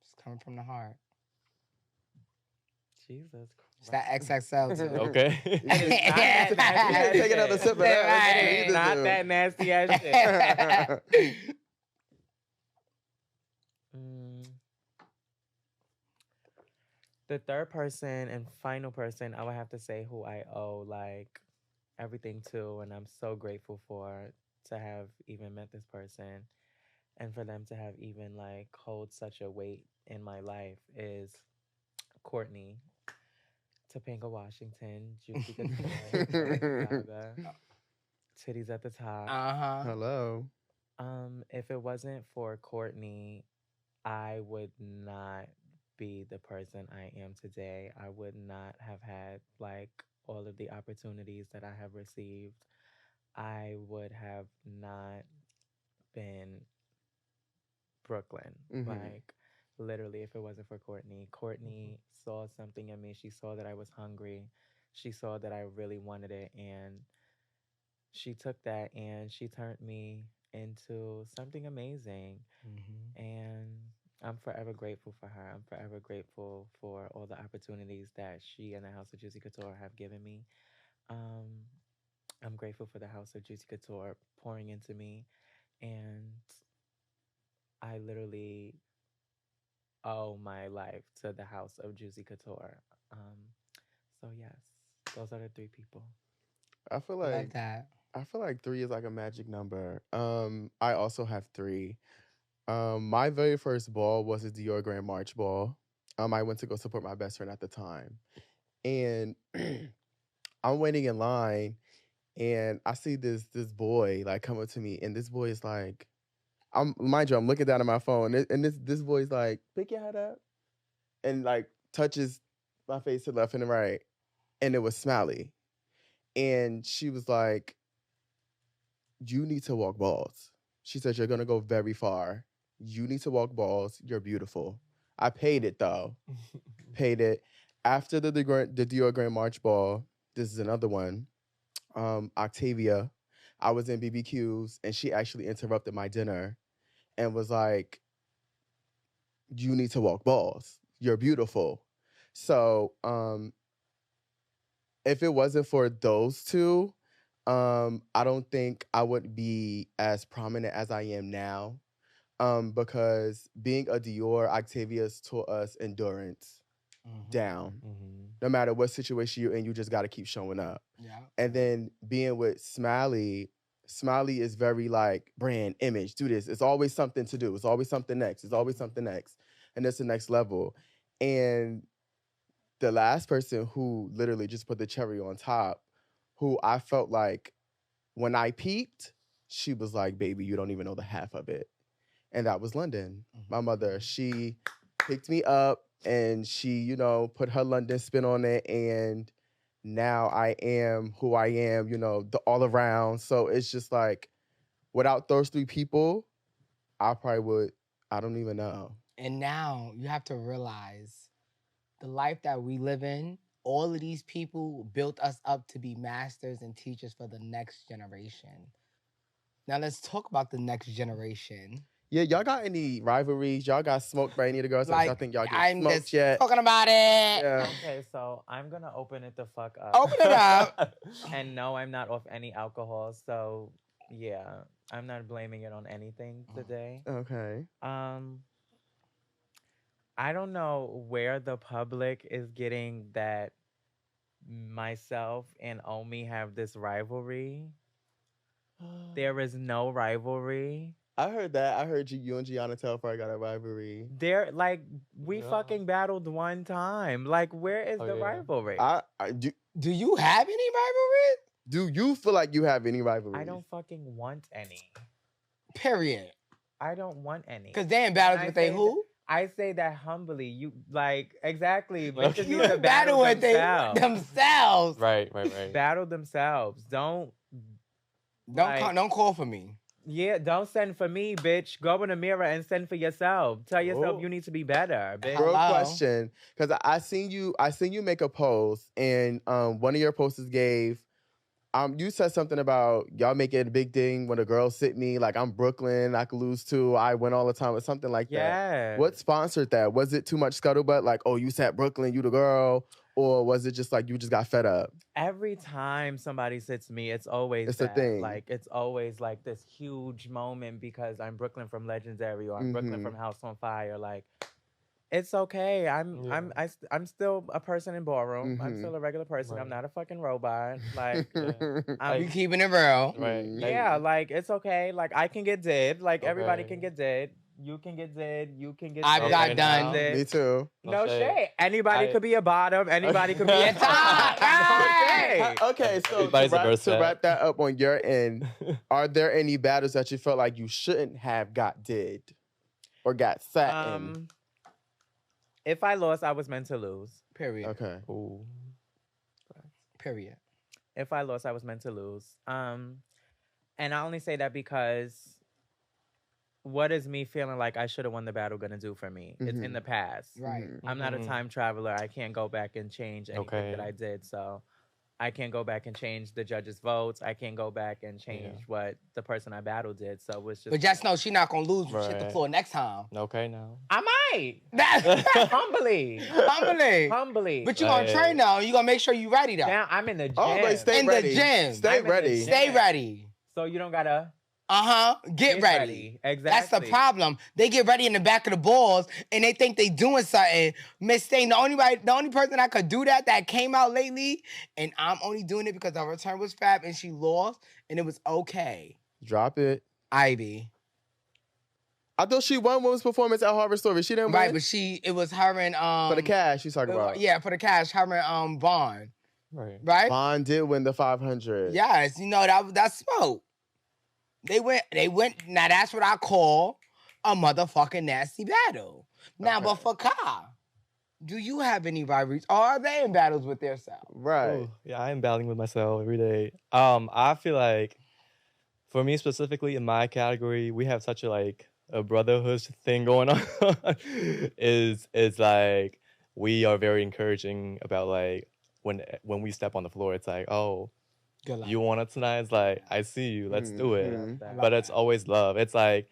It's coming from the heart. Jesus It's that Christ. XXL too. Okay. Not that nasty ass Take another shit. sip of that. That's what you Right. need to Not do. that nasty ass shit. Mm. The third person and final person, I would have to say who I owe like everything to, and I'm so grateful for to have even met this person and for them to have even like hold such a weight in my life is Courtney, Topanga Washington, Juicy Couture, titties at the top. Hello. If it wasn't for Courtney, I would not be the person I am today. I would not have had like all of the opportunities that I have received. I would have not been Brooklyn. Like literally if it wasn't for Courtney. Courtney saw something in me. She saw that I was hungry. she saw that I really wanted it, and she took that and she turned me into something amazing. And I'm forever grateful for her. I'm forever grateful for all the opportunities that she and the House of Juicy Couture have given me. Um, I'm grateful for the House of Juicy Couture pouring into me, and I literally owe my life to the House of Juicy Couture. So yes, those are the three people. I feel Love like that. I feel like three is like a magic number. I also have three. My very first ball was a Dior Grand March ball. I went to go support my best friend at the time, and I'm waiting in line, and I see this boy like come up to me, and this boy is like, I'm looking down at my phone, and this boy's like, pick your head up, and like touches my face to the left and the right, and it was Smiley, and she was like, you need to walk balls. She said, you're gonna go very far. You need to walk balls. You're beautiful. I paid it though. Paid it. After the Dior Grand March ball, this is another one. Octavia, I was in BBQs and she actually interrupted my dinner and was like, you need to walk balls. You're beautiful. So if it wasn't for those two, I don't think I would be as prominent as I am now. Because being a Dior, Octavia's taught us endurance down. No matter what situation you're in, you just got to keep showing up. Yeah. And then being with Smiley, Smiley is very like brand image, do this. It's always something to do. It's always something next. It's always something next. And that's the next level. And the last person who literally just put the cherry on top, who I felt like when I peaked, she was like, baby, you don't even know the half of it. And that was London, my mother. She picked me up and she, you know, put her London spin on it. And now I am who I am, you know, the all around. So it's just like, without those three people, I probably would, I don't even know. And now you have to realize the life that we live in, all of these people built us up to be masters and teachers for the next generation. Now let's talk about the next generation. Yeah, y'all got any rivalries? Y'all got smoked by any of the girls? I think y'all get I'm smoked just yet. talking about it. Yeah. Okay, so I'm gonna open it the fuck up. Open it up. And no, I'm not off any alcohol, so yeah, I'm not blaming it on anything today. Okay. I don't know where the public is getting that myself and Omi have this rivalry. There is no rivalry. I heard that. I heard you and Gianna Telfar got a rivalry. There, like, we fucking battled one time. Like, where is the rivalry? Do you have any rivalry? Do you feel like you have any rivalry? I don't fucking want any. Period. I don't want any. Because they in battles with they who? I say that humbly. You like exactly. Bitches You need to battle with themselves. Right. Battle themselves. Don't call for me. Yeah, don't send for me, bitch. Go in the mirror and send for yourself. Tell yourself you need to be better, bitch. Real question, because I seen you make a post, and one of your posters gave. You said something about y'all make it a big thing when a girl sit me, like I'm Brooklyn, I could lose too, I win all the time, or something like that. Yeah. What sponsored that? Was it too much scuttlebutt? Like, oh, you sat Brooklyn, you the girl? Or was it just like you just got fed up? Every time somebody sits me, it's always a thing. Like, it's always like this huge moment because I'm Brooklyn from Legendary or I'm Brooklyn from House on Fire. Like, it's okay. I'm still a person in Ballroom. I'm still a regular person. Right. I'm not a fucking robot. Like, I'm keeping it real. Right. Yeah, like it's okay. Like I can get dead. Like everybody can get dead. You can get dead. You can get I've got done. Me too. No shade. Anybody could be a bottom. Anybody could be a top. Okay, so to wrap that up on your end, are there any battles that you felt like you shouldn't have got did or got sat in? If I lost, I was meant to lose. Period. Okay. Ooh. Period. If I lost, I was meant to lose. And I only say that because what is me feeling like I should have won the battle gonna do for me? It's in the past. Right. I'm not a time traveler. I can't go back and change anything that I did. So I can't go back and change the judges' votes. I can't go back and change what the person I battled did. So it's just. But just know she not gonna lose when she hit the Right. floor next time. Okay, now. I might. Humbly. Humbly. But you gonna train now. You gonna make sure you ready though. Now I'm in the gym. Always stay in ready. the gym. Stay I'm in the ready. gym. Stay ready. So you don't gotta. Get ready. Exactly. That's the problem. They get ready in the back of the balls and they think they doing something. Miss Stain, the only person that could do that came out lately, and I'm only doing it because her return was fab and she lost, and it was okay. Drop it. Ivy. I thought she won women's performance at Harvard Story. She didn't Right, win? but it was her and For the cash, she's talking about. Yeah, for the cash, her and Bond. Right. Right? Bond did win the 500. Yes, that's smoke. They went, now that's what I call a motherfucking nasty battle. Now, but for Kai, do you have any rivalries? Or are they in battles with themselves? Right. Ooh, yeah, I am battling with myself every day. I feel like, for me specifically in my category, we have such a brotherhood thing going on. is like we are very encouraging about like when we step on the floor, it's like, oh, you want it tonight? It's like, I see you, let's do it. But it's always love. It's like,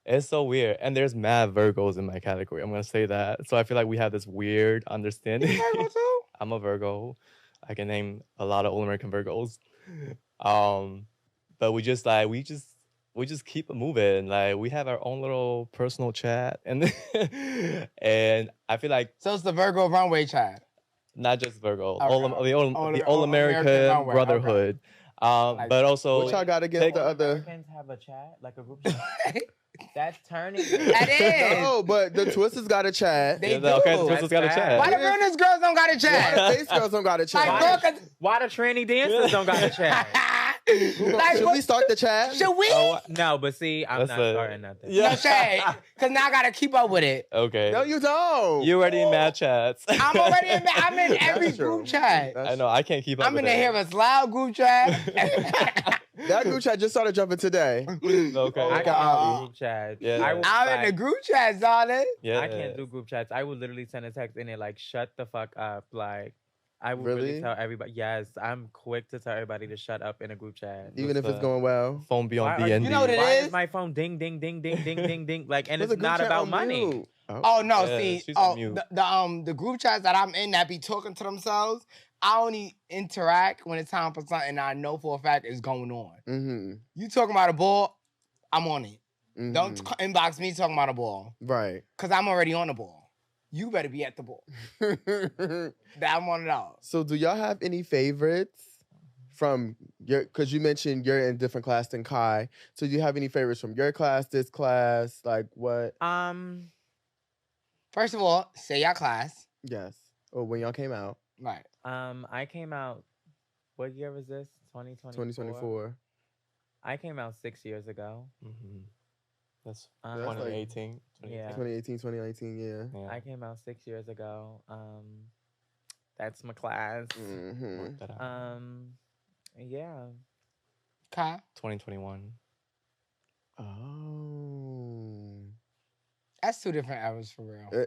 it's so weird. And there's mad Virgos in my category. I'm gonna say that. So I feel like we have this weird understanding. You Virgo too? I'm a Virgo. I can name a lot of All-American Virgos. But we just keep it moving. Like we have our own little personal chat, and and I feel like So it's the Virgo runway chat. not just Virgo, Okay. the All-American Runway, Brotherhood, Like, but also What y'all got against the other? Americans have a chat, like a group chat. That's turning. That is. No, but the Twisters got a chat. They do. Okay, the Twisters got a That's chat. Why the realness girls don't got a Why chat? the Face Girls don't got a chat? Like, Why, girl, why the tranny dancers don't got a chat? like, Should we start the chat? should we? No, but see, I'm That's not a- starting nothing. Yeah. No shade. Because now I got to keep up with it. Okay. No, you don't. You already in mad chats. I'm already in, I'm in every That's true. group chat. That's I know. I can't keep up. I'm in with the it. Hear Us Loud group chat. That group chat just started jumping today. Okay. I God. can't do group chats. Yeah. I would, I'm in like, the group chats, darling. Yeah. I can't do group chats. I would literally send a text in it like, shut the fuck up. Like, I would Really? really tell everybody. Yes, I'm quick to tell everybody to shut up in a group chat. Even if What's it's the- going well. Phone be on Why are DND. You know what it Why is? is my phone ding, ding, ding, ding, ding, ding, ding? Like, and There's a it's group not chat about on money. mute. Oh no, Yeah, see, she's on mute. the group chats that I'm in that be talking to themselves, I only interact when it's time for something I know for a fact is going on. Mm-hmm. You talking about a ball, I'm on it. Mm-hmm. Don't inbox me talking about a ball, Right. cause I'm already on the ball. You better be at the ball. I'm on it all. So do y'all have any favorites from your, because you mentioned you're in different class than Kai. So do you have any favorites from your class, this class? Like what? First of all, say your class. Yes. Or when y'all came out. Right. I came out. What year was this? 2024. 2024. I came out 6 years ago. Mm-hmm. That's That's 2018. Yeah. 2018, 2019, yeah. Yeah. I came out 6 years ago. That's my class. Mm-hmm. Work that out. Yeah. Kai. 2021. Oh. That's two different eras for real.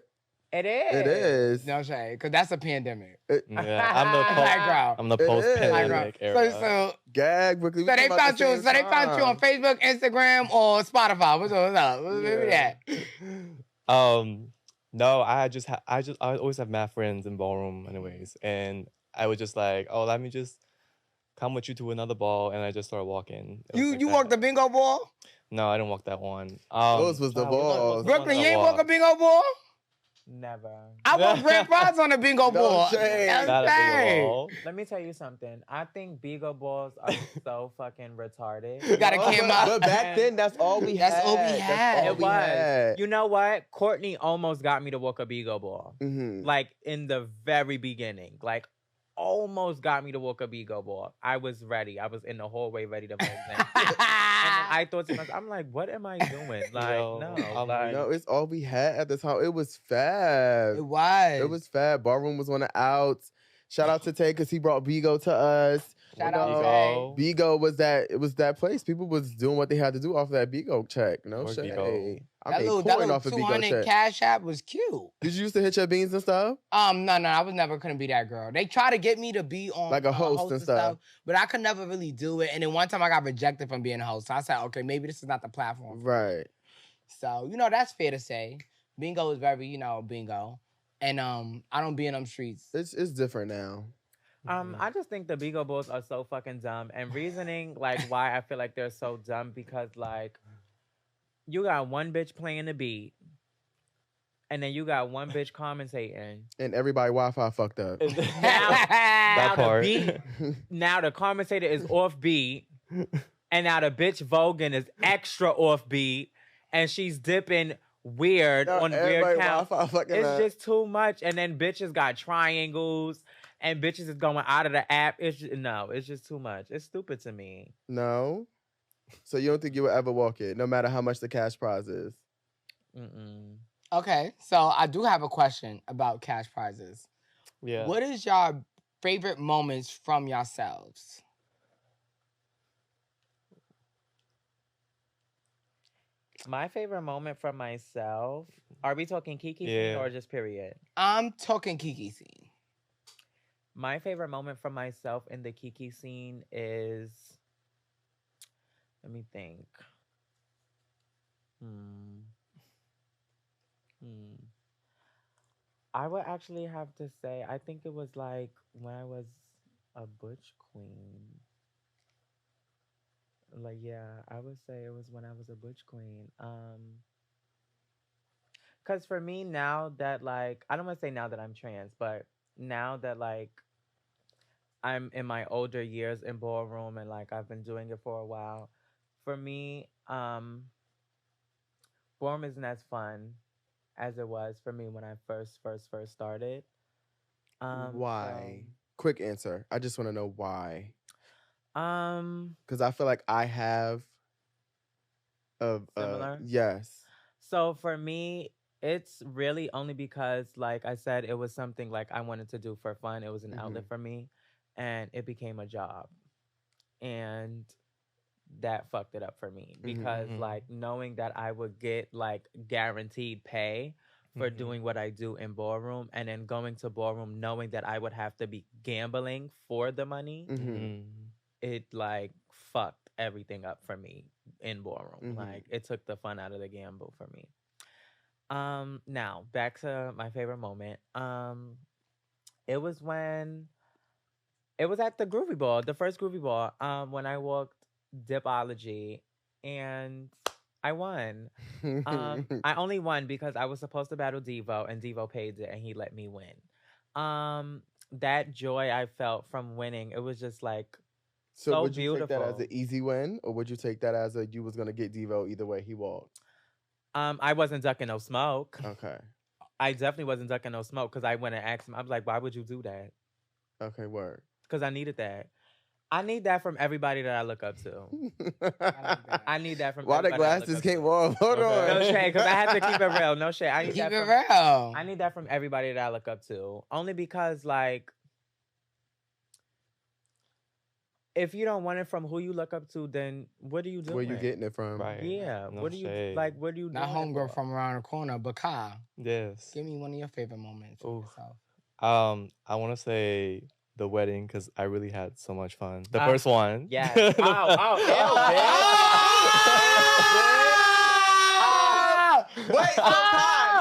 It is. It is. No shade, cause that's a pandemic. Yeah, I'm the Like, post. girl. I'm the It is. post-pandemic era. So Gag, Brooklyn. they found you. So they found you on Facebook, Instagram, or Spotify. What's up? Maybe Yeah. that. No, I always have mad friends in Ballroom, anyways, and I was just like, oh, let me just come with you to another ball, and I just started walking. It was You like you that. walked the bingo ball? No, I didn't walk that one. Those was the which one was balls. the one Brooklyn, that you ain't walked? walk a bingo ball? Never. I won grand prize on the bingo No ball. shade. That's Not a big right. ball. Let me tell you something. I think Beagle balls are so fucking retarded. You gotta No, came out. But back then, that's all we had. That's all we had. all It we was. had. You know what? Courtney almost got me to walk a Beagle ball. Mm-hmm. Like in the very beginning. Like almost got me to walk a Beagle ball. I was ready. I was in the hallway ready to make them. And I thought to myself, I'm like, what am I doing? Like, Yo, no. I'm Like, No, it's all we had at the time. It was fab. It was. It was fab. Ballroom was on the outs. Shout out to Tay because he brought Bigo to us. Shout Well, out no. Tay. Bigo was that place. People was doing what they had to do off of that Bigo check. No Or shade. Bigo. I That made little coin off a Bigo 200 check. cash app was cute. Did you used to hit your beans and stuff? No, I was never gonna be that girl. They try to get me to be on Like a host and stuff. but I could never really do it. And then one time I got rejected from being a host. So I said, okay, maybe this is not the platform. Right. So, that's fair to say. Bingo is very, bingo. And I don't be in them streets. It's different now. I just think the Bigo Bulls are so fucking dumb. And reasoning, like, why I feel like they're so dumb, because, like, you got one bitch playing the beat, and then you got one bitch commentating. And everybody Wi-Fi fucked up. Now part. the beat, now the commentator is off beat, and now the bitch voguing is extra off beat, and she's dipping weird on weird counts. Wi-Fi fucking It's up. just too much. And then bitches got triangles, and bitches is going out of the app. It's just too much. It's stupid to me. No. So you don't think you would ever walk it, no matter how much the cash prize is? Mm-mm. Okay, so I do have a question about cash prizes. Yeah. What is your favorite moments from yourselves? My favorite moment from myself. Are we talking Kiki scene Yeah. or just period? I'm talking Kiki scene. My favorite moment from myself in the Kiki scene is, let me think. I would actually have to say, I think it was like when I was a butch queen. Like, yeah, I would say it was when I was a butch queen. Because for me now that, like, I don't want to say now that I'm trans, but now that, like, I'm in my older years in ballroom and, like, I've been doing it for a while, for me, ballroom isn't as fun as it was for me when I first started. Why? Quick answer. I just want to know why. Because I feel like I have Similar? Yes. So for me, it's really only because, like I said, it was something like I wanted to do for fun. It was an outlet for me, and it became a job. And that fucked it up for me because like knowing that I would get like guaranteed pay for doing what I do in ballroom, and then going to ballroom knowing that I would have to be gambling for the money, it like fucked everything up for me in ballroom. Like it took the fun out of the gamble for me. Now back to my favorite moment. It was when it was at the Groovy Ball, the first Groovy Ball, when I walked Dipology, and I won. I only won because I was supposed to battle Devo, and Devo paid it, and he let me win. That joy I felt from winning, it was just like so would you beautiful. take that as an easy win, or would you take that as you was gonna get Devo either way he walked? I wasn't ducking no smoke. Okay. I definitely wasn't ducking no smoke because I went and asked him. I was like, "Why would you do that?" Okay, word. Because I needed that. I need that from everybody that I look up to. I need that from. Why the glasses came off? Hold on. No shade, because I have to keep it real. No shade. I need Keep that it from, real. I need that from everybody that I look up to. Only because, like, if you don't want it from who you look up to, then what are you doing? Where you getting it from? Right. Yeah. No what do you shade. like? What do you? Not doing it homegirl for? from around the corner, but Kai, Yes. give me one of your favorite moments for Oof. yourself. I want to say the wedding because I really had so much fun. The first one. Yes. The- Wait,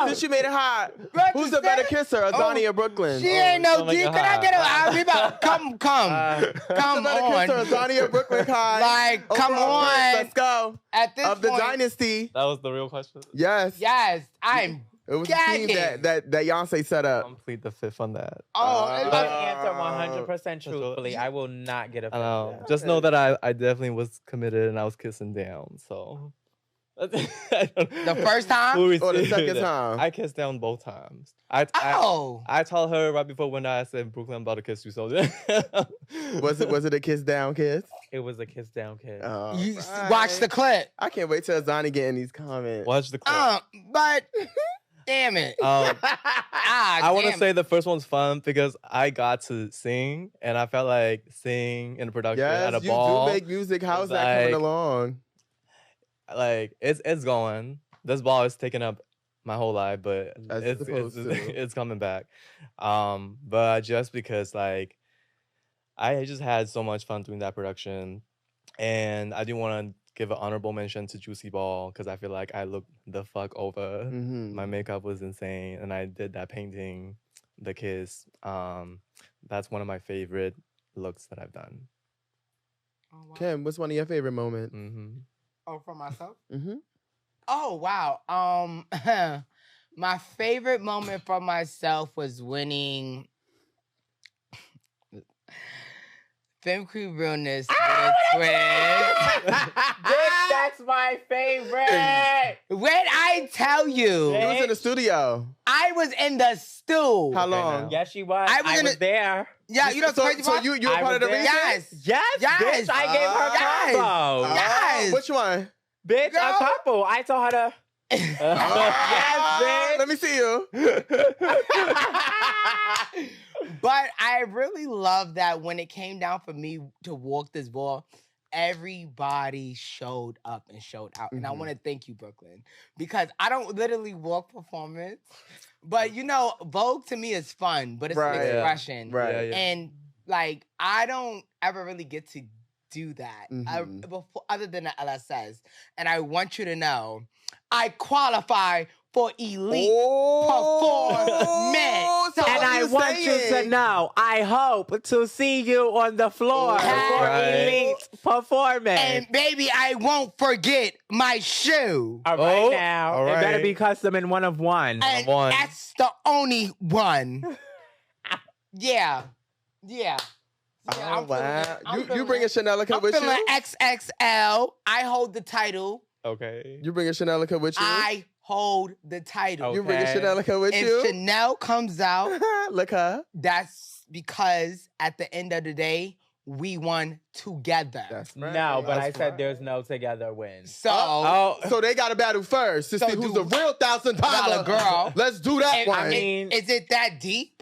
since you made it hot, who's the better kisser, Azani or Brooklyn? She ain't no don't make D. it Can I hot. get a Reba? Come Who's the better on. kisser, Azani or Brooklyn, Kai? Like, come on. Let's go. At this Of the point, dynasty. That was the real question. Yes. yes, I'm. It was the team gagging. that Beyonce set up. Complete the fifth on that. Oh, I it's will like, answer 100% truthfully. I will not get offended. Just know that I definitely was committed and I was kissing down. So the first time? Or the second time? I kissed down both times. I told her right before when I said Brooklyn, I'm about to kiss you. So Was it a kiss down kiss? It was a kiss down kiss. You Right. watch the clip. I can't wait till Azani get in these comments. watch the clip. But damn it. I want to damn. say the first one's fun because I got to sing, and I felt like singing in a production at a Yes, you ball. do make music. How's It's that coming like- along? Like it's going. This ball is taking up my whole life, but As it's opposed to. it's coming back. But just because like I just had so much fun doing that production, and I do want to give an honorable mention to Juicy Ball because I feel like I looked the fuck over. Mhm. My makeup was insane, and I did that painting, the kiss. That's one of my favorite looks that I've done. Oh, wow. Kim, what's one of your favorite moments? Oh, for myself? Mm-hmm. Oh, wow. My favorite moment for myself was winning Femme Crew Realness with a twist. That's my favorite. When I tell you, You was in the studio. I was in the stew. How Okay, long? now. Yes, she was. I was I in was a- there. Yeah, you know what's so, crazy so part? you were I part of the was there. reason? Yes. Yes, Yes. bitch. I gave her Yes. combo. Yes. Which one? Bitch, Girl. a couple. I told her to. Yes, bitch. Let me see you. But I really love that when it came down for me to walk this ball, everybody showed up and showed out. And I Mhm. want to thank you, Brooklyn, because I don't literally walk performance. But you know, Vogue to me is fun, but it's Right. an expression. Right. Yeah, yeah. And like, I don't ever really get to do that Mhm. before, other than the LSS. And I want you to know, I qualify for elite performance. So And what I you want you to saying? know, I hope to see you on the floor That's for right. elite performance. And baby, I won't forget my shoe. All right Oh, now, all it better right. be custom in one of one. And one. that's the only one. Yeah. Yeah. Yeah, Oh, wow. I'm You feeling bring a it. Chanelica I'm with feeling you? XXL. I hold the title. Okay. You bring a Chanelica with you? I hold the title. You bring a Okay. Chanelica with If you? Chanel comes out, Look her. that's because at the end of the day, we won together. That's right. No, but I That's said right. there's no together win. So, Oh, So they got to battle first to So see who's do- the real $1,000 girl. Let's do that one. I mean- is it that deep?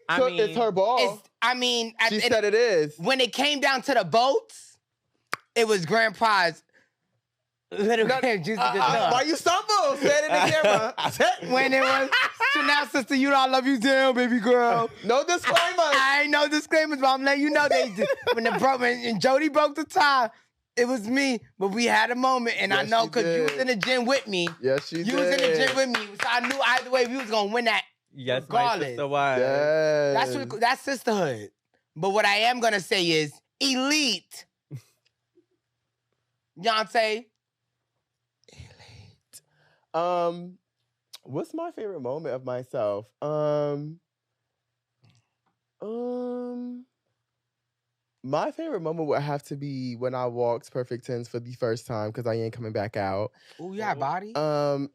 I So mean, it's her ball. I mean, She said it is. when it came down to the votes, it was grand prize. Little No, Kim, Juicy the why Dog. you stumble? Say it in the camera. When it was Chanel sister, you know I love you down, baby girl. No disclaimer. I ain't no disclaimers, but I'm letting you know they did. When Jody broke the tie, it was me. But we had a moment, and I Yes, know she because you was did. in the gym with me. Yes, she did. You was in the gym with me, so I knew either way we was gonna win that. yes, my regardless. sister was. Yes. That's sisterhood. But what I am gonna say is elite. Beyonce. What's my favorite moment of myself? My favorite moment would have to be when I walked Perfect Tens for the first time because I ain't coming back out. Oh, you got body?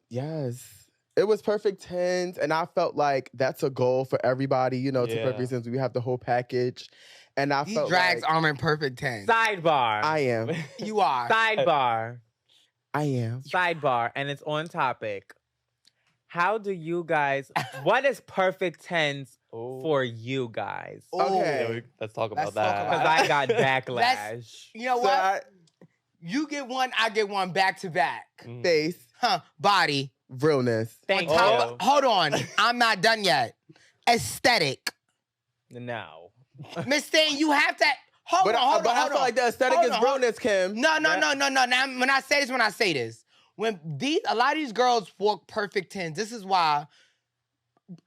Yes. It was Perfect Tens, and I felt like that's a goal for everybody, to Yeah. Perfect Tens. We have the whole package. And I These felt drags like aren't in perfect 10. Sidebar. I am. You are. Sidebar. I am. Sidebar. And it's on topic. How do you guys, what is perfect tens Oh. for you guys? Oh, Okay. Yeah, let's talk about Let's talk that. Because about I got backlash. You know So what? I- You get one, I get one back to back. Mm. face, Huh, body. realness. Thank On top you. of- hold on, I'm not done yet. Aesthetic. No. Miss Thing, you have to, hold I on. feel like the aesthetic Hold is on, realness, Kim. No. Now, when I say this, when a lot of these girls walk perfect 10s, this is why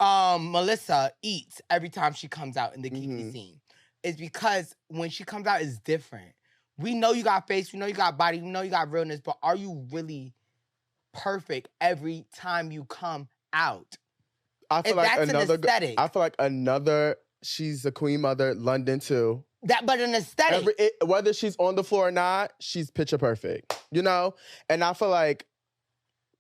Melissa eats every time she comes out in the Kiki Mhm. scene. It's because when she comes out, it's different. We know you got face, we know you got body, we know you got realness, but are you really perfect every time you come out? I feel And like that's an another. aesthetic. I feel like another. She's the queen mother. London too. But an aesthetic. Whether she's on the floor or not, she's picture perfect. And I feel like.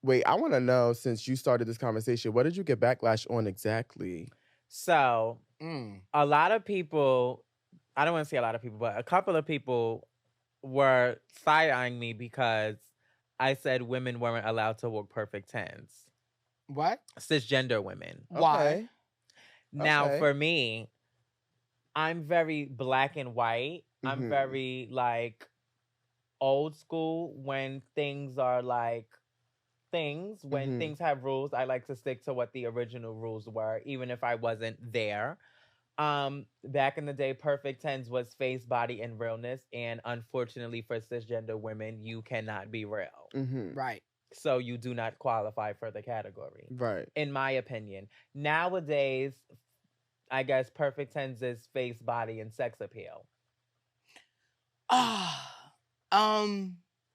Wait, I want to know, since you started this conversation, what did you get backlash on exactly? So, Mm. a lot of people, I don't want to say a lot of people, but a couple of people were side-eyeing me because I said women weren't allowed to walk perfect tens. What? Cisgender women. Why? Okay. Now, Okay. for me, I'm very black and white. I'm Mhm. very like old school when things are like things. When Mhm. things have rules, I like to stick to what the original rules were, even if I wasn't there. Back in the day, perfect tens was face, body, and realness. And unfortunately for cisgender women, you cannot be real. Mhm. Right. So you do not qualify for the category. Right. In my opinion. Nowadays, I guess perfect tens is face, body, and sex appeal.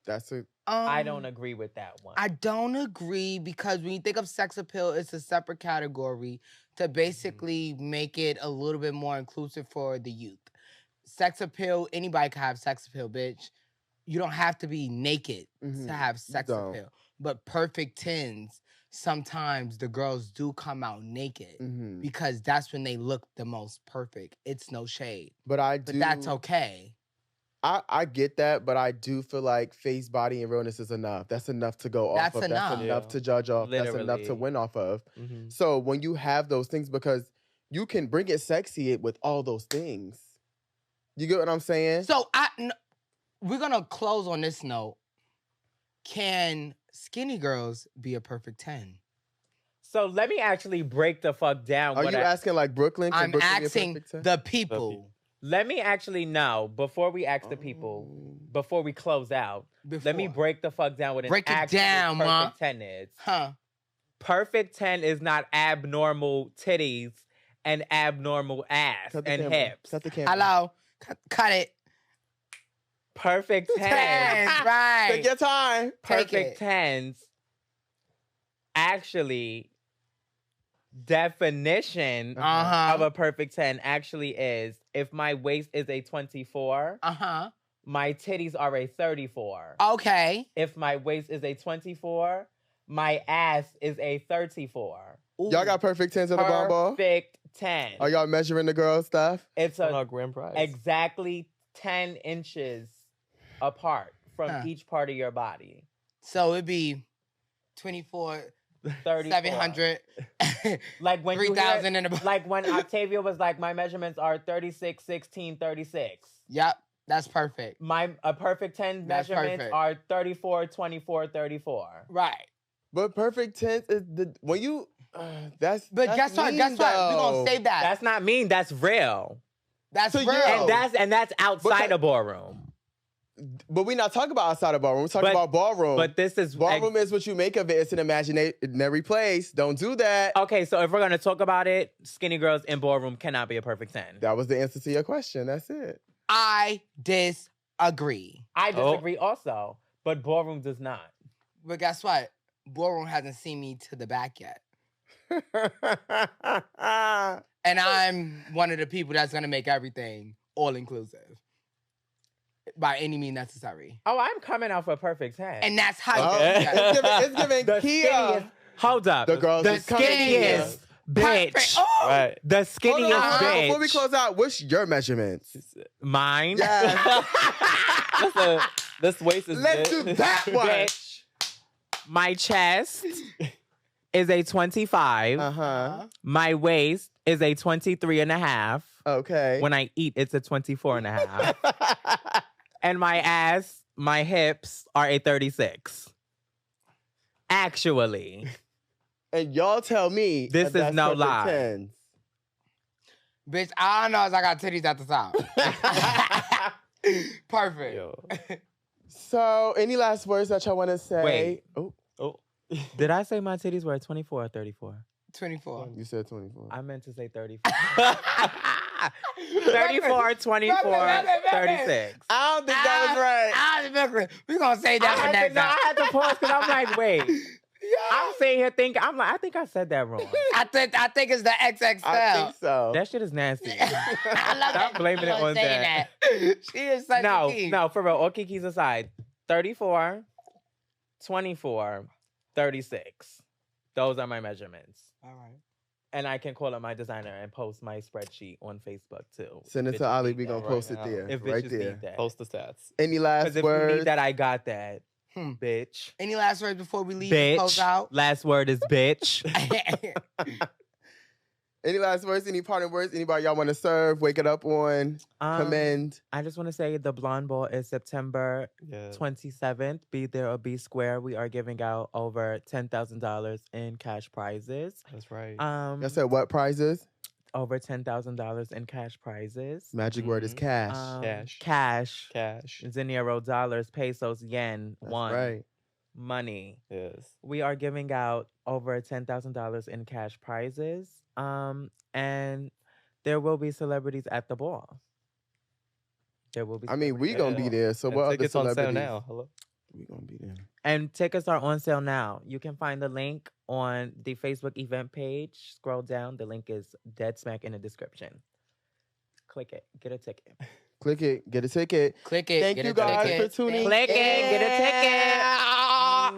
That's a I don't agree with that one. I don't agree because when you think of sex appeal, it's a separate category to basically make it a little bit more inclusive for the youth. Sex appeal, anybody can have sex appeal, bitch. You don't have to be naked to have sex don't. appeal. But perfect tens, sometimes the girls do come out naked because that's when they look the most perfect. It's no shade. But that's okay. I get that, but I do feel like face, body, and realness is enough. That's enough to go off of. Enough. That's enough to judge off. That's enough to Literally. win off of. Mhm. So when you have those things, because you can bring it sexy with all those things. You get what I'm saying? So we're going to close on this note. Can skinny girls be a perfect 10? So let me actually break the fuck down. Are you asking like Brooklyn? Can I'm Brooklyn be a asking perfect 10? the people. Let me actually know before we ask the people, before we close out. Let me break the fuck down what an Break it actual down, Ma. perfect 10 is. Huh. Perfect 10 is not abnormal titties and abnormal ass Cut the and camera. hips. Cut the camera. Hello. Cut it. Perfect 10. Right. Take your time. Take Perfect it. 10s actually definition of a perfect 10 actually is if my waist is a 24, my titties are a 34. Okay. If my waist is a 24, my ass is a 34. Y'all got perfect 10s in the bomb ball? Perfect 10. Are y'all measuring the girl stuff? It's On our grand prize. exactly 10 inches apart from each part of your body. So it'd be 24, 34. 700, like when 3,000 in the like when Octavia was like, my measurements are 36, 16, 36. Yep, that's perfect. My perfect 10 That's measurements perfect. are 34, 24, 34. Right. But perfect 10s is when you that's But that's guess what? mean, Guess what? We're though. gonna save that. That's not mean, that's real. That's So real. you- And that's outside of ballroom. But we're not talking about outside of ballroom. We're talking about ballroom. But this is ballroom is what you make of it. It's an imaginary place. Don't do that. Okay, so if we're gonna talk about it, skinny girls in ballroom cannot be a perfect 10. That was the answer to your question. That's it. I disagree. I disagree also, but ballroom does not. But guess what? Ballroom hasn't seen me to the back yet. And I'm one of the people that's gonna make everything all inclusive. By any means necessary. Oh, I'm coming out for a perfect 10. And that's how Okay. It's giving The Kia. skinniest- hold up. The girls The is coming skinniest bitch. Perfect. Oh! Right. The skinniest Hold on, bitch. before we close out, what's your measurements? Mine. Yes. This waist is Let's good. do that one. Bitch. My chest is a 25. My waist is a 23 and a half. Okay. When I eat, it's a 24 and a half. And my ass, my hips are a 36. Actually. And y'all tell me This that's is no perfect lie. 10s. Bitch, I don't know if I got titties at the top. Perfect. Yo. So, any last words that y'all want to say? Wait. Oh, Did I say my titties were 24 or 34? 24. you said 24. I meant to say 34. 34, 24, 36. I don't think that was right. We're going to say that for next time. I had to pause because I'm like, wait. I'm sitting here thinking, I'm like, I think I said that wrong. I think it's the XXL. I think so. That shit is nasty. I love Stop that blaming it you on saying that. She is such a key. No, for real. All kikis aside, 34, 24, 36. Those are my measurements. All right. And I can call up my designer and post my spreadsheet on Facebook too. Send it If to bitches Ali. need We that. going to post it now. there. If Right bitches there. need that. Post the stats. Any last Because if you words? need that, I got that. Bitch. Any last words before we leave and close Bitch. out? Last word is bitch. Any last words? Any parting words? Anybody y'all want to serve? Wake it up on? Commend? I just want to say the Blonde Ball is September 27th. Be there or be square. We are giving out over $10,000 in cash prizes. That's right. I said what prizes? Over $10,000 in cash prizes. Magic word is cash. Cash. Cash. Dinero, dollars, pesos, yen, That's won. right. Money. Yes. We are giving out over $10,000 in cash prizes. And there will be celebrities at the ball. There will be. I mean, we gonna be there. So And what other tickets on celebrities? sale now. Hello. We gonna be there. And tickets are on sale now. You can find the link on the Facebook event page. Scroll down. The link is dead smack in the description. Click it. Get a ticket. Click it. Get a ticket. Click it. Thank get you a guys ticket. for tuning in. Click it. Get a ticket.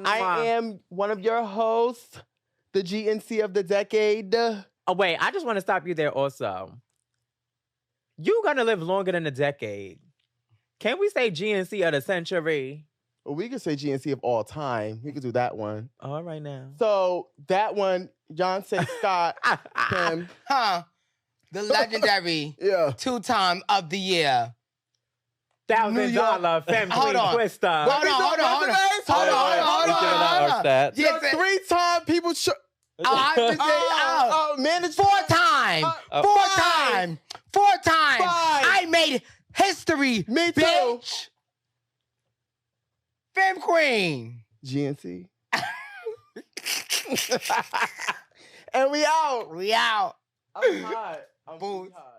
I am one of your hosts, the GNC of the decade. Oh, wait. I just want to stop you there also. You're going to live longer than a decade. Can we say GNC of the century? Well, we could say GNC of all time. We could do that one. All right now. So that one, Johnson Scott, Kim. The legendary Yeah. 2-time of the year. $1,000 Femme Hold Queen on. Twister. Hold on. We giving out our stats. Yes, The 3-time people. I have to say, managed 4-time. 4-time. 4-time. Five. I made history. Me too. Bitch. Femme Queen. GNC. And we out. We out. I'm hot. I'm Boots. hot.